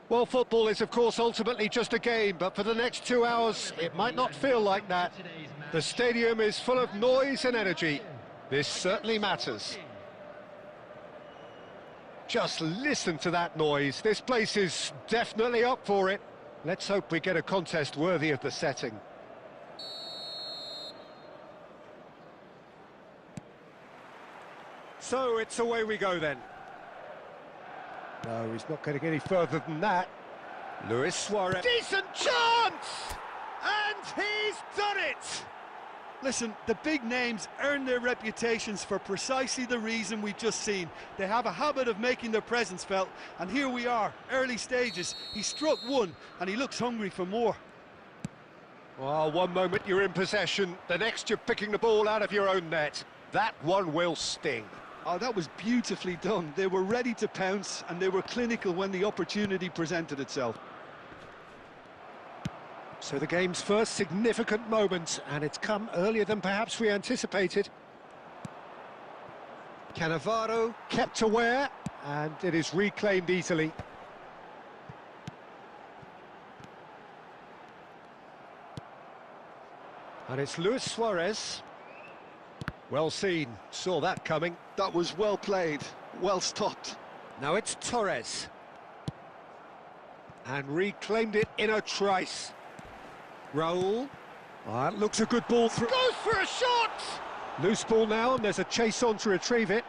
Well, football is, of course, ultimately just a game, but for the next 2 hours, it might not feel like that. The stadium is full of noise and energy. This certainly matters. Just listen to that noise. This place is definitely up for it. Let's hope we get a contest worthy of the setting. So it's away we go then. No, he's not getting any further than that. Luis Suarez. Decent chance! And he's done it! Listen, the big names earn their reputations for precisely the reason we've just seen. They have a habit of making their presence felt, and here we are, early stages. He struck one, and he looks hungry for more. Well, one moment you're in possession, the next you're picking the ball out of your own net. That one will sting. Oh, that was beautifully done. They were ready to pounce, and they were clinical when the opportunity presented itself. So the game's first significant moment, and it's come earlier than perhaps we anticipated. Cannavaro kept aware, and it is reclaimed easily. And it's Luis Suarez. Well seen, saw that coming. That was well played, well stopped. Now it's Torres. And reclaimed it in a trice. Raul. Oh, that looks a good ball through. Goes for a shot! Loose ball now, and there's a chase on to retrieve it.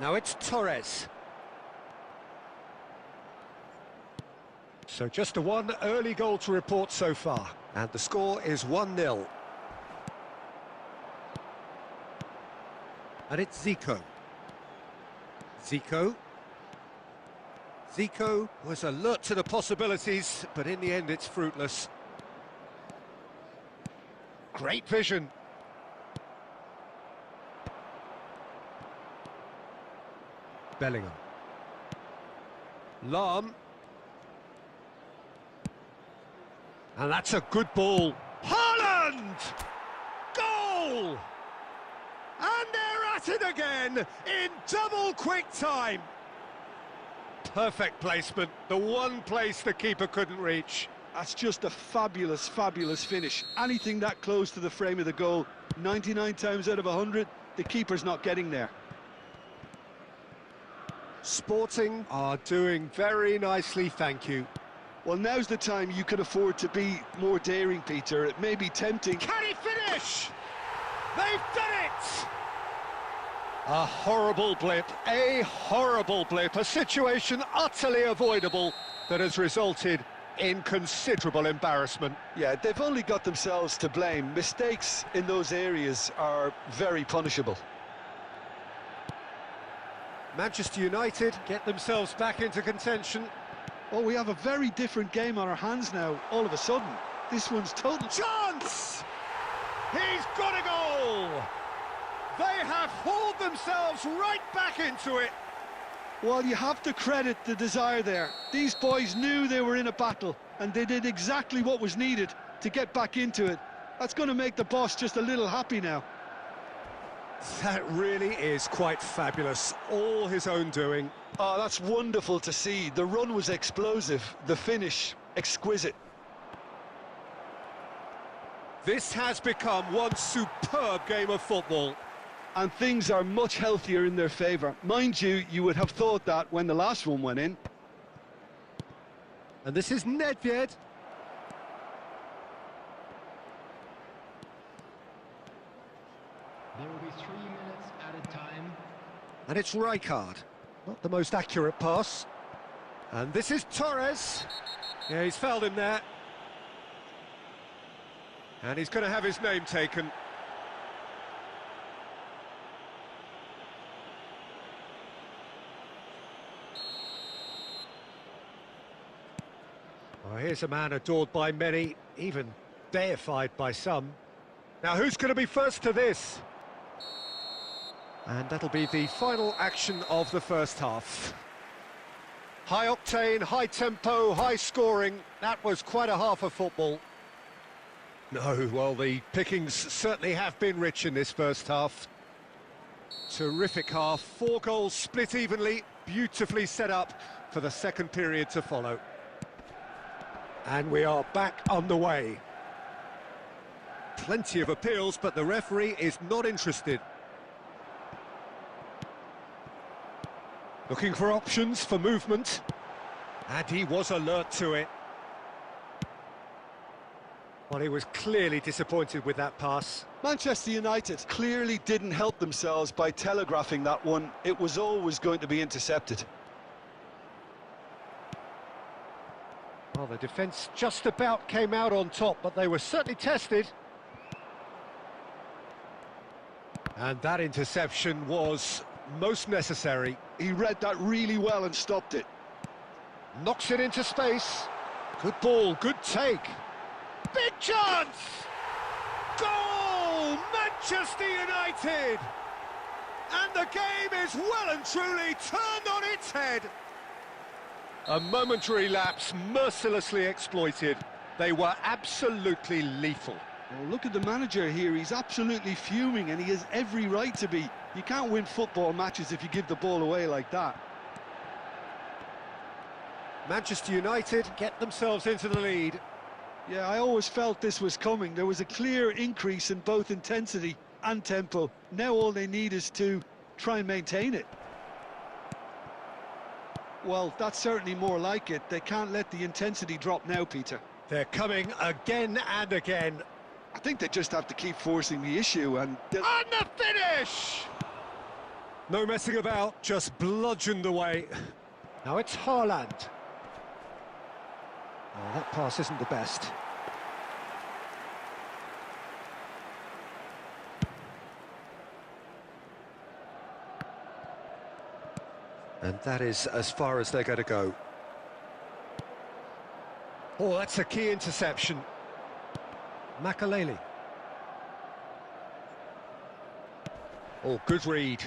Now it's Torres. So just the one early goal to report so far. And the score is 1-0. And it's Zico. Zico was alert to the possibilities, but in the end it's fruitless. Great vision. Bellingham. Lahm. And that's a good ball. Haaland! Goal! And they're at it again in double quick time. Perfect placement, the one place the keeper couldn't reach. That's just a fabulous, fabulous finish. Anything that close to the frame of the goal 99 times out of 100, the keeper's not getting there. Sporting are doing very nicely, thank you. Well, now's the time you can afford to be more daring, Peter. It may be tempting. Can he finish? They've done it! A horrible blip, a situation utterly avoidable that has resulted in considerable embarrassment. Yeah, they've only got themselves to blame. Mistakes in those areas are very punishable. Manchester United get themselves back into contention. Oh, we have a very different game on our hands now, all of a sudden. This one's total... Chance! He's got a goal! They have hauled themselves right back into it. Well, you have to credit the desire there. These boys knew they were in a battle, and they did exactly what was needed to get back into it. That's going to make the boss just a little happy now. That really is quite fabulous. All his own doing. Oh, that's wonderful to see. The run was explosive, the finish exquisite. This has become one superb game of football. And things are much healthier in their favour. Mind you, you would have thought that when the last one went in. And this is Nedved. There will be 3 minutes at a time. And it's Rijkaard. Not the most accurate pass. And this is Torres. Yeah, he's fouled him there. And he's going to have his name taken. Oh, here's a man adored by many, even deified by some. Now, who's going to be first to this? And that'll be the final action of the first half. High octane, high tempo, high scoring. That was quite a half of football. No, well, the pickings certainly have been rich in this first half. Terrific half, 4 goals split evenly, beautifully set up for the second period to follow. And we are back on the way. Plenty of appeals, but the referee is not interested. Looking for options for movement. And he was alert to it. Well, he was clearly disappointed with that pass. Manchester United clearly didn't help themselves by telegraphing that one. It was always going to be intercepted. Well, the defence just about came out on top, but they were certainly tested. And that interception was most necessary. He read that really well and stopped it. Knocks it into space. Good ball, good take. Big chance! Goal! Manchester United! And the game is well and truly turned on its head. A momentary lapse mercilessly exploited. They were absolutely lethal. Well, look at the manager here. He's absolutely fuming, and he has every right to be. You can't win football matches if you give the ball away like that. Manchester United get themselves into the lead. Yeah, I always felt this was coming. There was a clear increase in both intensity and tempo. Now all they need is to try and maintain it. Well, that's certainly more like it. They can't let the intensity drop now, Peter. They're coming again and again. I think they just have to keep forcing the issue and... On the finish! No messing about, just bludgeoned away. Now it's Haaland. Oh, that pass isn't the best. And that is as far as they're going to go. Oh, that's a key interception. Makaleli. Oh, good read.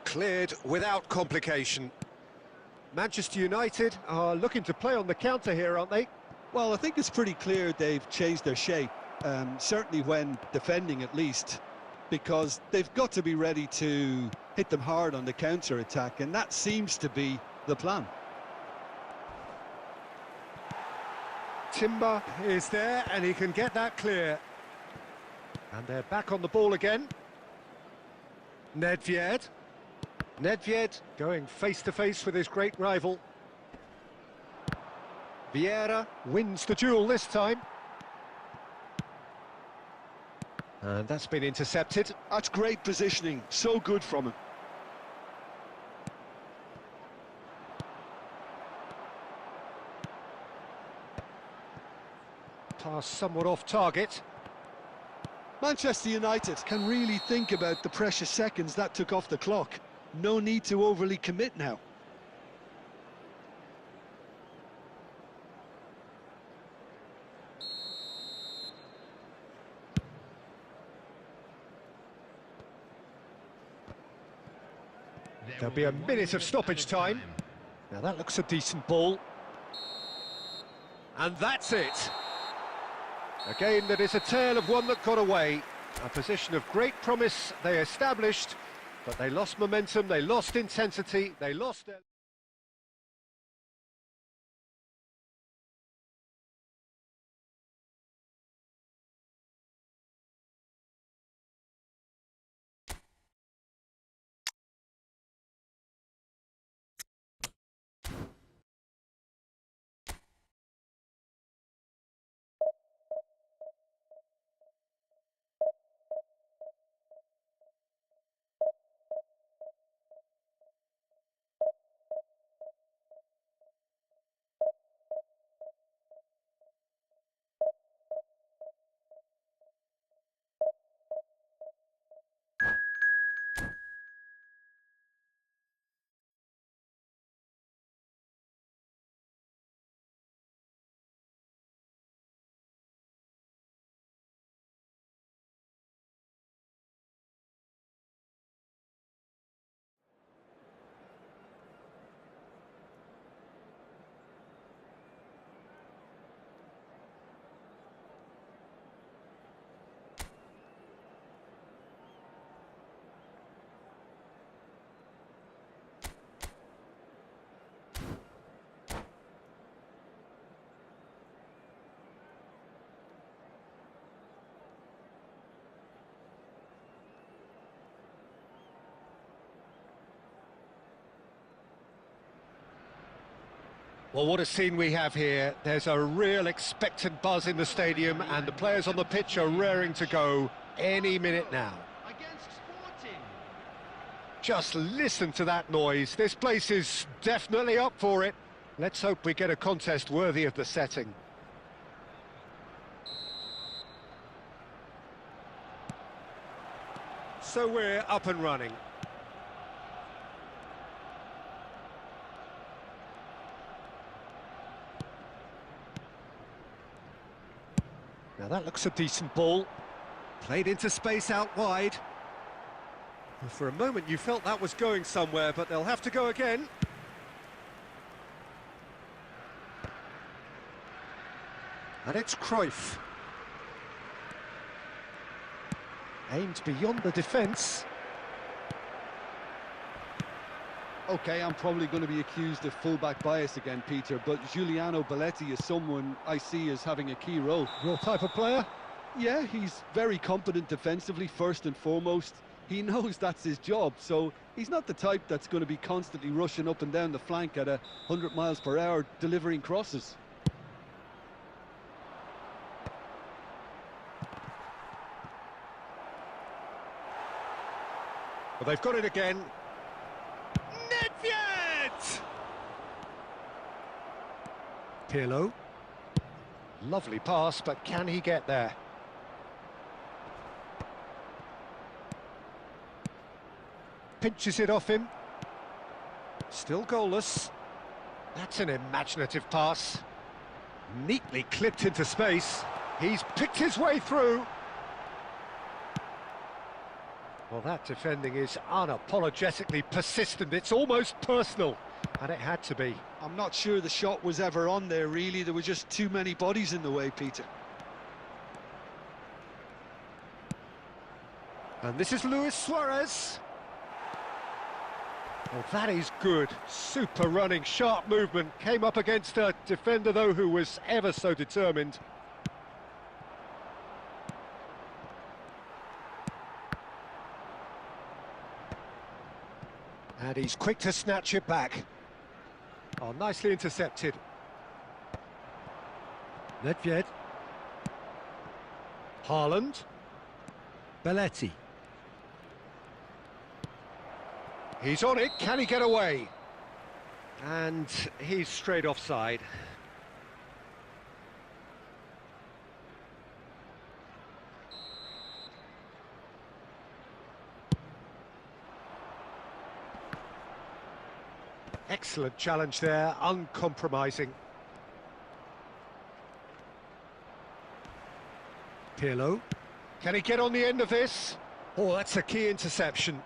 Cleared without complication. Manchester United are looking to play on the counter here, aren't they? Well, I think it's pretty clear they've changed their shape, certainly when defending at least, because they've got to be ready to hit them hard on the counter-attack, and that seems to be the plan. Timber is there, and he can get that clear. And they're back on the ball again. Nedved. Nedved going face-to-face with his great rival. Vieira wins the duel this time. And that's been intercepted. That's great positioning, so good from him. Pass somewhat off target. Manchester United can really think about the precious seconds that took off the clock. No need to overly commit now. There'll be a minute of stoppage time. Now that looks a decent ball. And that's it. A game that is a tale of one that got away. A position of great promise they established, but they lost momentum, they lost intensity, they lost their... Well, what a scene we have here. There's a real expectant buzz in the stadium, and the players on the pitch are raring to go any minute now. Just listen to that noise. This place is definitely up for it. Let's hope we get a contest worthy of the setting. So we're up and running. Now that looks a decent ball. Played into space out wide. Well, for a moment you felt that was going somewhere, but they'll have to go again. And it's Cruyff. Aimed beyond the defence. OK, I'm probably going to be accused of full-back bias again, Peter, but Giuliano Belletti is someone I see as having a key role. Your type of player? Yeah, he's very competent defensively, first and foremost. He knows that's his job, so he's not the type that's going to be constantly rushing up and down the flank at 100 miles per hour, delivering crosses. Well, they've got it again. Nedved! Pirlo. Lovely pass, but can he get there? Pinches it off him. Still goalless. That's an imaginative pass. Neatly clipped into space. He's picked his way through. Well, that defending is unapologetically persistent. It's almost personal, and it had to be. I'm not sure the shot was ever on there, really. There were just too many bodies in the way, Peter. And this is Luis Suarez. Well, that is good. Super running, sharp movement. Came up against a defender, though, who was ever so determined. And he's quick to snatch it back. Oh, nicely intercepted. Nedved. Haaland. Belletti. He's on it, can he get away? And he's straight offside. Excellent challenge there, uncompromising. Pirlo. Can he get on the end of this? Oh, that's a key interception.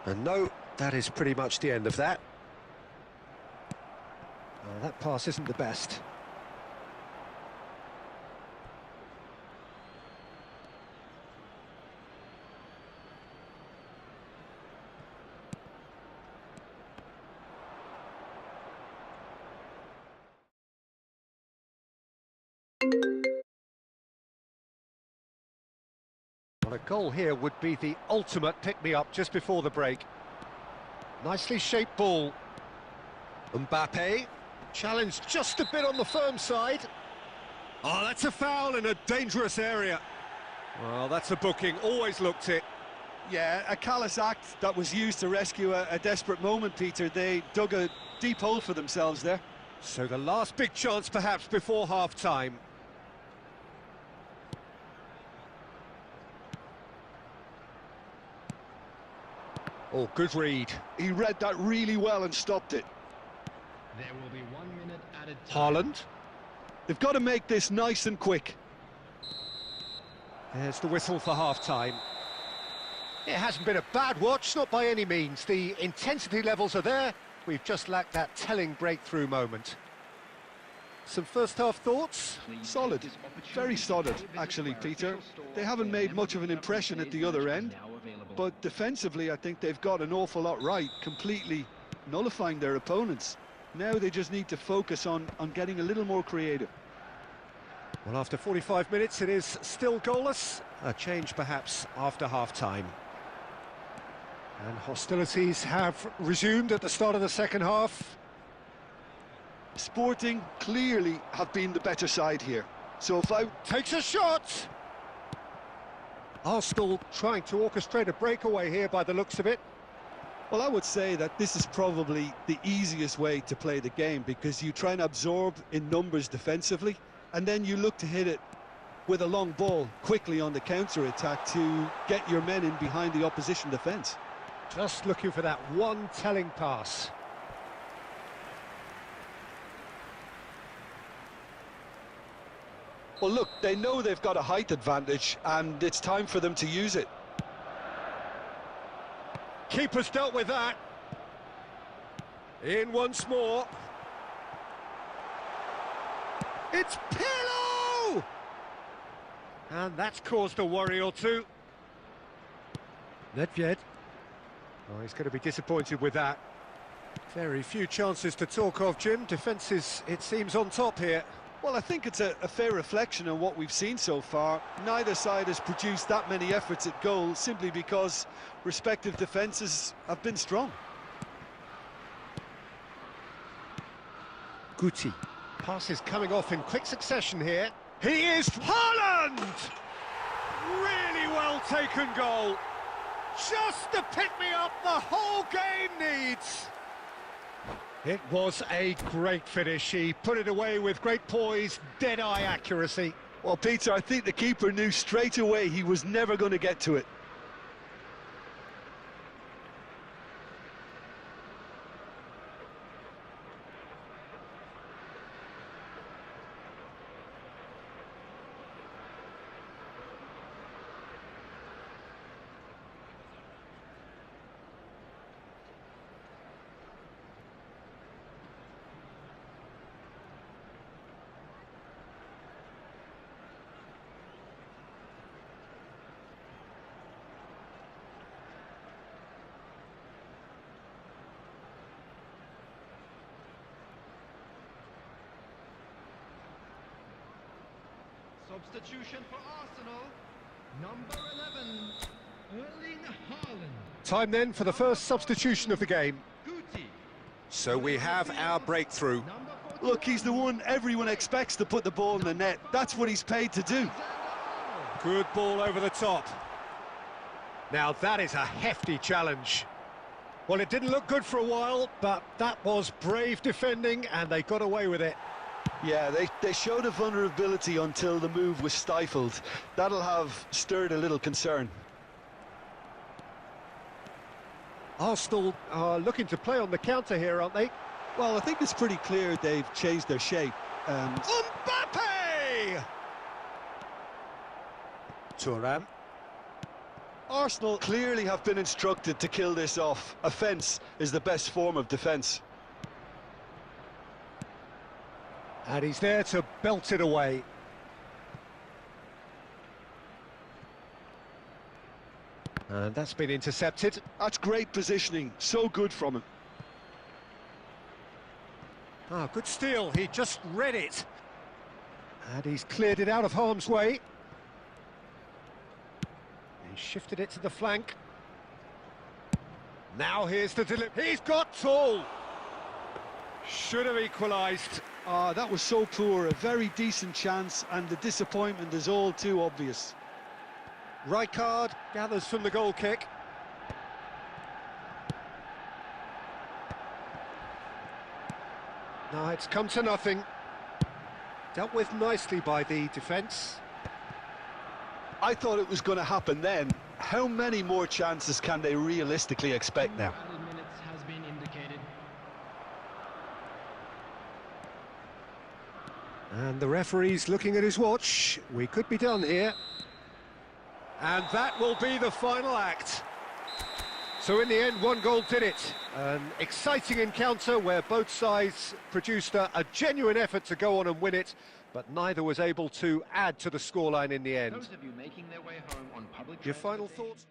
And no, that is pretty much the end of that. Oh, that pass isn't the best. Well, a goal here would be the ultimate pick-me-up just before the break. Nicely shaped ball. Mbappe, challenged just a bit on the firm side. Oh, that's a foul in a dangerous area. Well, that's a booking, always looked it. Yeah, a callous act that was used to rescue a desperate moment, Peter. They dug a deep hole for themselves there. So the last big chance perhaps before half-time. Oh, good read. He read that really well and stopped it. There will be 1 minute added time. Haaland. They've got to make this nice and quick. There's the whistle for half-time. It hasn't been a bad watch, not by any means. The intensity levels are there. We've just lacked that telling breakthrough moment. Some first-half thoughts? Solid. Very solid, actually, Peter. They haven't made much of an impression at the other end. But defensively, I think they've got an awful lot right, completely nullifying their opponents. Now they just need to focus on getting a little more creative. Well, after 45 minutes, it is still goalless. A change, perhaps, after half-time. And hostilities have resumed at the start of the second half. Sporting clearly have been the better side here. So if I... Takes a shot! Arsenal trying to orchestrate a breakaway here by the looks of it. Well, I would say that this is probably the easiest way to play the game, because you try and absorb in numbers defensively, and then you look to hit it with a long ball quickly on the counter-attack to get your men in behind the opposition defence. Just looking for that one telling pass. Well, look, they know they've got a height advantage, and it's time for them to use it. Keeper's dealt with that. In once more. It's Pirlo! And that's caused a worry or two. Nedved. Oh, he's going to be disappointed with that. Very few chances to talk of, Jim. Defence is, it seems, on top here. Well, I think it's a fair reflection on what we've seen so far. Neither side has produced that many efforts at goal simply because respective defences have been strong. Guti. Passes coming off in quick succession here. He is Haaland! Really well taken goal. Just the pick-me-up the whole game needs. It was a great finish. He put it away with great poise, dead-eye accuracy. Well, Peter, I think the keeper knew straight away he was never going to get to it. Substitution for Arsenal, number 11. Erling Haaland. Time then for the first substitution of the game. Guti. So we have our breakthrough. Number 41. Look, he's the one everyone expects to put the ball in the net. That's what he's paid to do. Good ball over the top. Now that is a hefty challenge. Well, it didn't look good for a while, but that was brave defending and they got away with it. Yeah, they showed a vulnerability until the move was stifled. That'll have stirred a little concern. Arsenal are looking to play on the counter here, aren't they? Well, I think it's pretty clear they've changed their shape. Mbappe! Thuram. Arsenal clearly have been instructed to kill this off. Offence is the best form of defence. And he's there to belt it away. And that's been intercepted. That's great positioning, so good from him. Ah, good steal, he just read it. And he's cleared it out of harm's way. He shifted it to the flank. Now here's the delivery. He's got tall. Should have equalised. Ah, that was so poor, a very decent chance, and the disappointment is all too obvious. Rijkaard gathers from the goal kick. No, it's come to nothing. Dealt with nicely by the defence. I thought it was going to happen then. How many more chances can they realistically expect now? Added minutes has been indicated. And the referee's looking at his watch. We could be done here. And that will be the final act. So in the end, one goal did it. An exciting encounter where both sides produced a genuine effort to go on and win it, but neither was able to add to the scoreline in the end. Those of you making their way home on public Your final transportation- thoughts?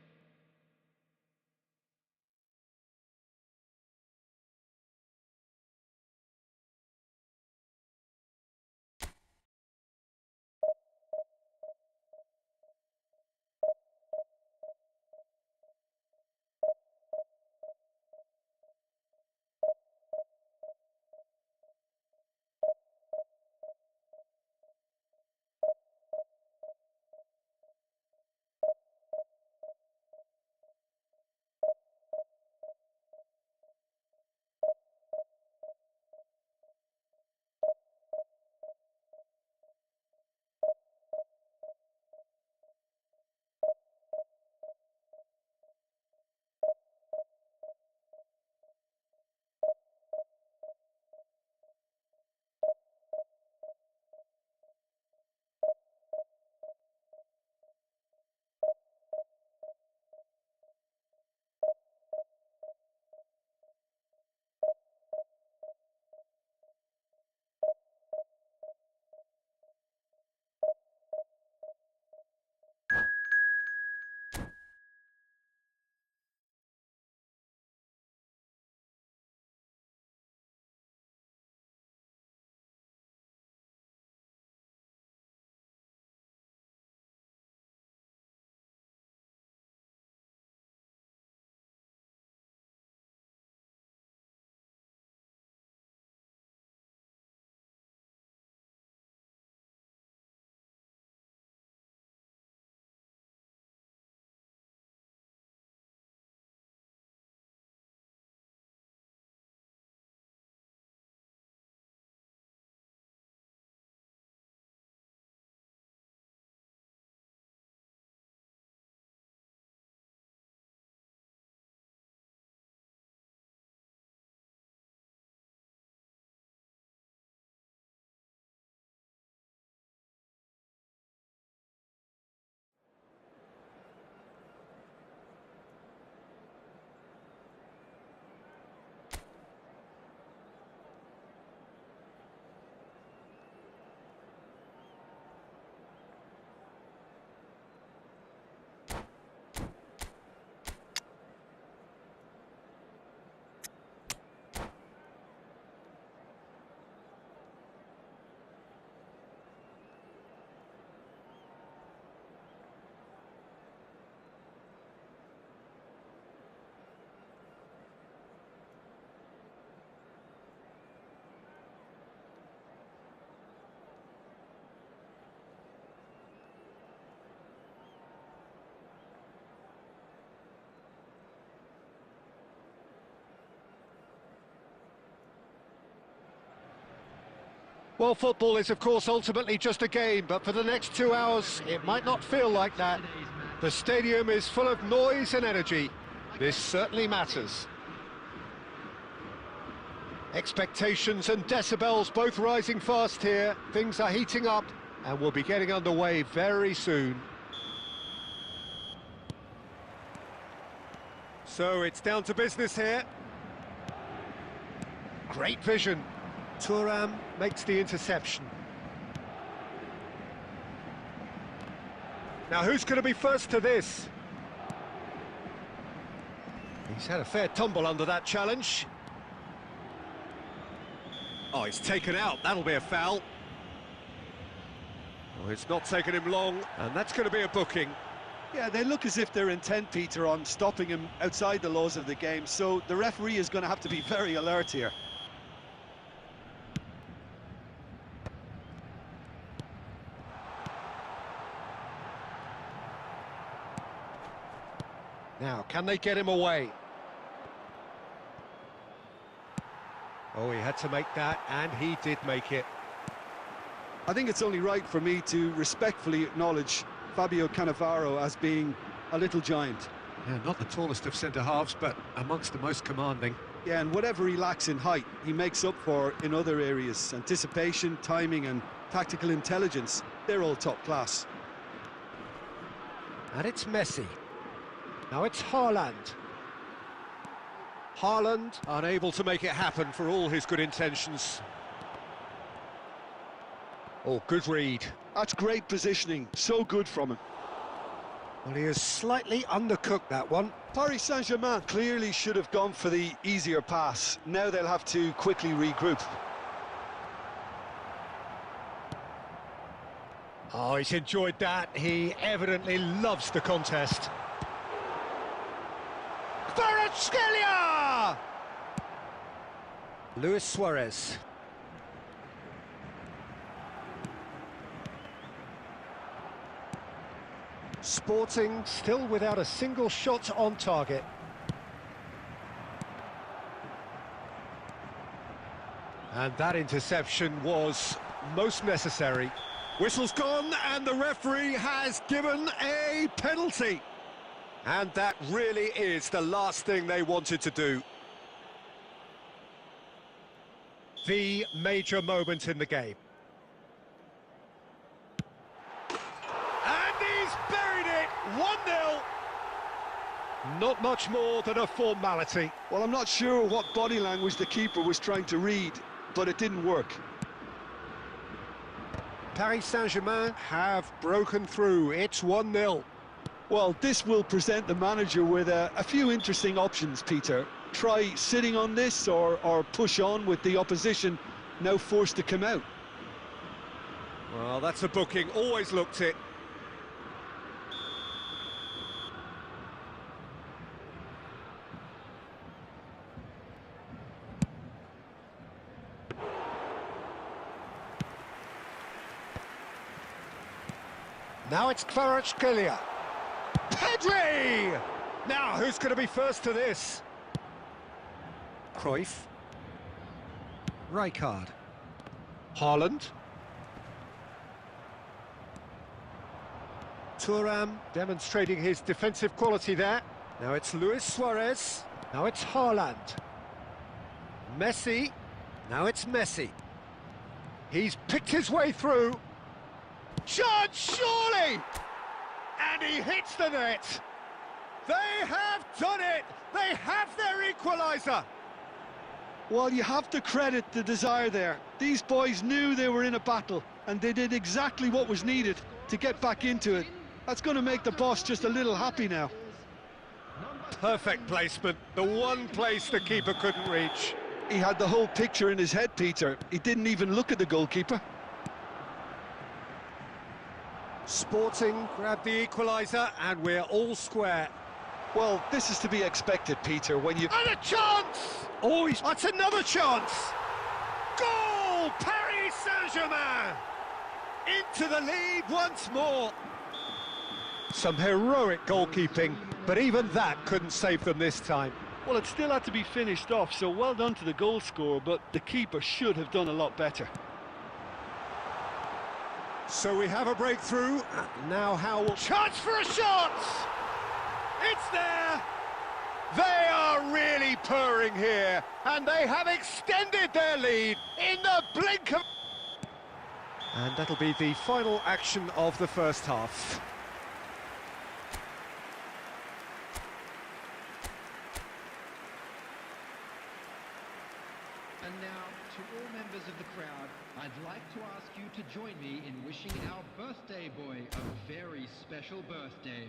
Well, football is, of course, ultimately just a game, but for the next 2 hours, it might not feel like that. The stadium is full of noise and energy. This certainly matters. Expectations and decibels both rising fast here. Things are heating up, and we'll be getting underway very soon. So it's down to business here. Great vision. Thuram makes the interception. Now who's going to be first to this? He's had a fair tumble under that challenge. Oh, he's taken out. That'll be a foul. Oh, it's not taken him long, and that's going to be a booking. Yeah, they look as if they're intent, Peter, on stopping him outside the laws of the game, so the referee is going to have to be very alert here. Now, can they get him away? Oh, he had to make that, and he did make it. I think it's only right for me to respectfully acknowledge Fabio Cannavaro as being a little giant. Yeah, not the tallest of centre-halves, but amongst the most commanding. Yeah, and whatever he lacks in height, he makes up for in other areas. Anticipation, timing and tactical intelligence, they're all top class. And it's Messi. Now it's Haaland. Haaland unable to make it happen for all his good intentions. Oh, good read. That's great positioning, so good from him. Well, he has slightly undercooked that one. Paris Saint-Germain clearly should have gone for the easier pass. Now they'll have to quickly regroup. Oh, he's enjoyed that. He evidently loves the contest. Kvaratskhelia! Luis Suarez. Sporting still without a single shot on target. And that interception was most necessary. Whistle's gone and the referee has given a penalty. And that really is the last thing they wanted to do. The major moment in the game. And he's buried it, 1-0. Not much more than a formality. Well, I'm not sure what body language the keeper was trying to read, but it didn't work. Paris Saint-Germain have broken through. It's 1-0. Well, this will present the manager with a few interesting options, Peter. Try sitting on this or push on with the opposition now forced to come out. Well, that's a booking. Always looked it. Now it's Kvaratskhelia. Pedri! Now, who's going to be first to this? Cruyff. Rijkaard. Haaland. Thuram demonstrating his defensive quality there. Now it's Luis Suarez. Now it's Haaland. Messi. Now it's Messi. He's picked his way through. Chance, surely! And he hits the net. They have done it. They have their equaliser. Well, you have to credit the desire there. These boys knew they were in a battle, and they did exactly what was needed to get back into it. That's going to make the boss just a little happy now. Perfect placement. The one place the keeper couldn't reach. He had the whole picture in his head, Peter. He didn't even look at the goalkeeper. Sporting grabbed the equaliser, and we're all square. Well, this is to be expected, Peter, when you... And a chance! Oh, that's another chance! Goal! Paris Saint-Germain! Into the lead once more. Some heroic goalkeeping, but even that couldn't save them this time. Well, it still had to be finished off, so well done to the goal scorer, but the keeper should have done a lot better. So we have a breakthrough. Now how will... Chance for a shot! It's there! They are really purring here, and they have extended their lead in the blink of... And that'll be the final action of the first half. And now, to all members of the crowd, I'd like to ask you to join me in wishing our birthday boy a very special birthday.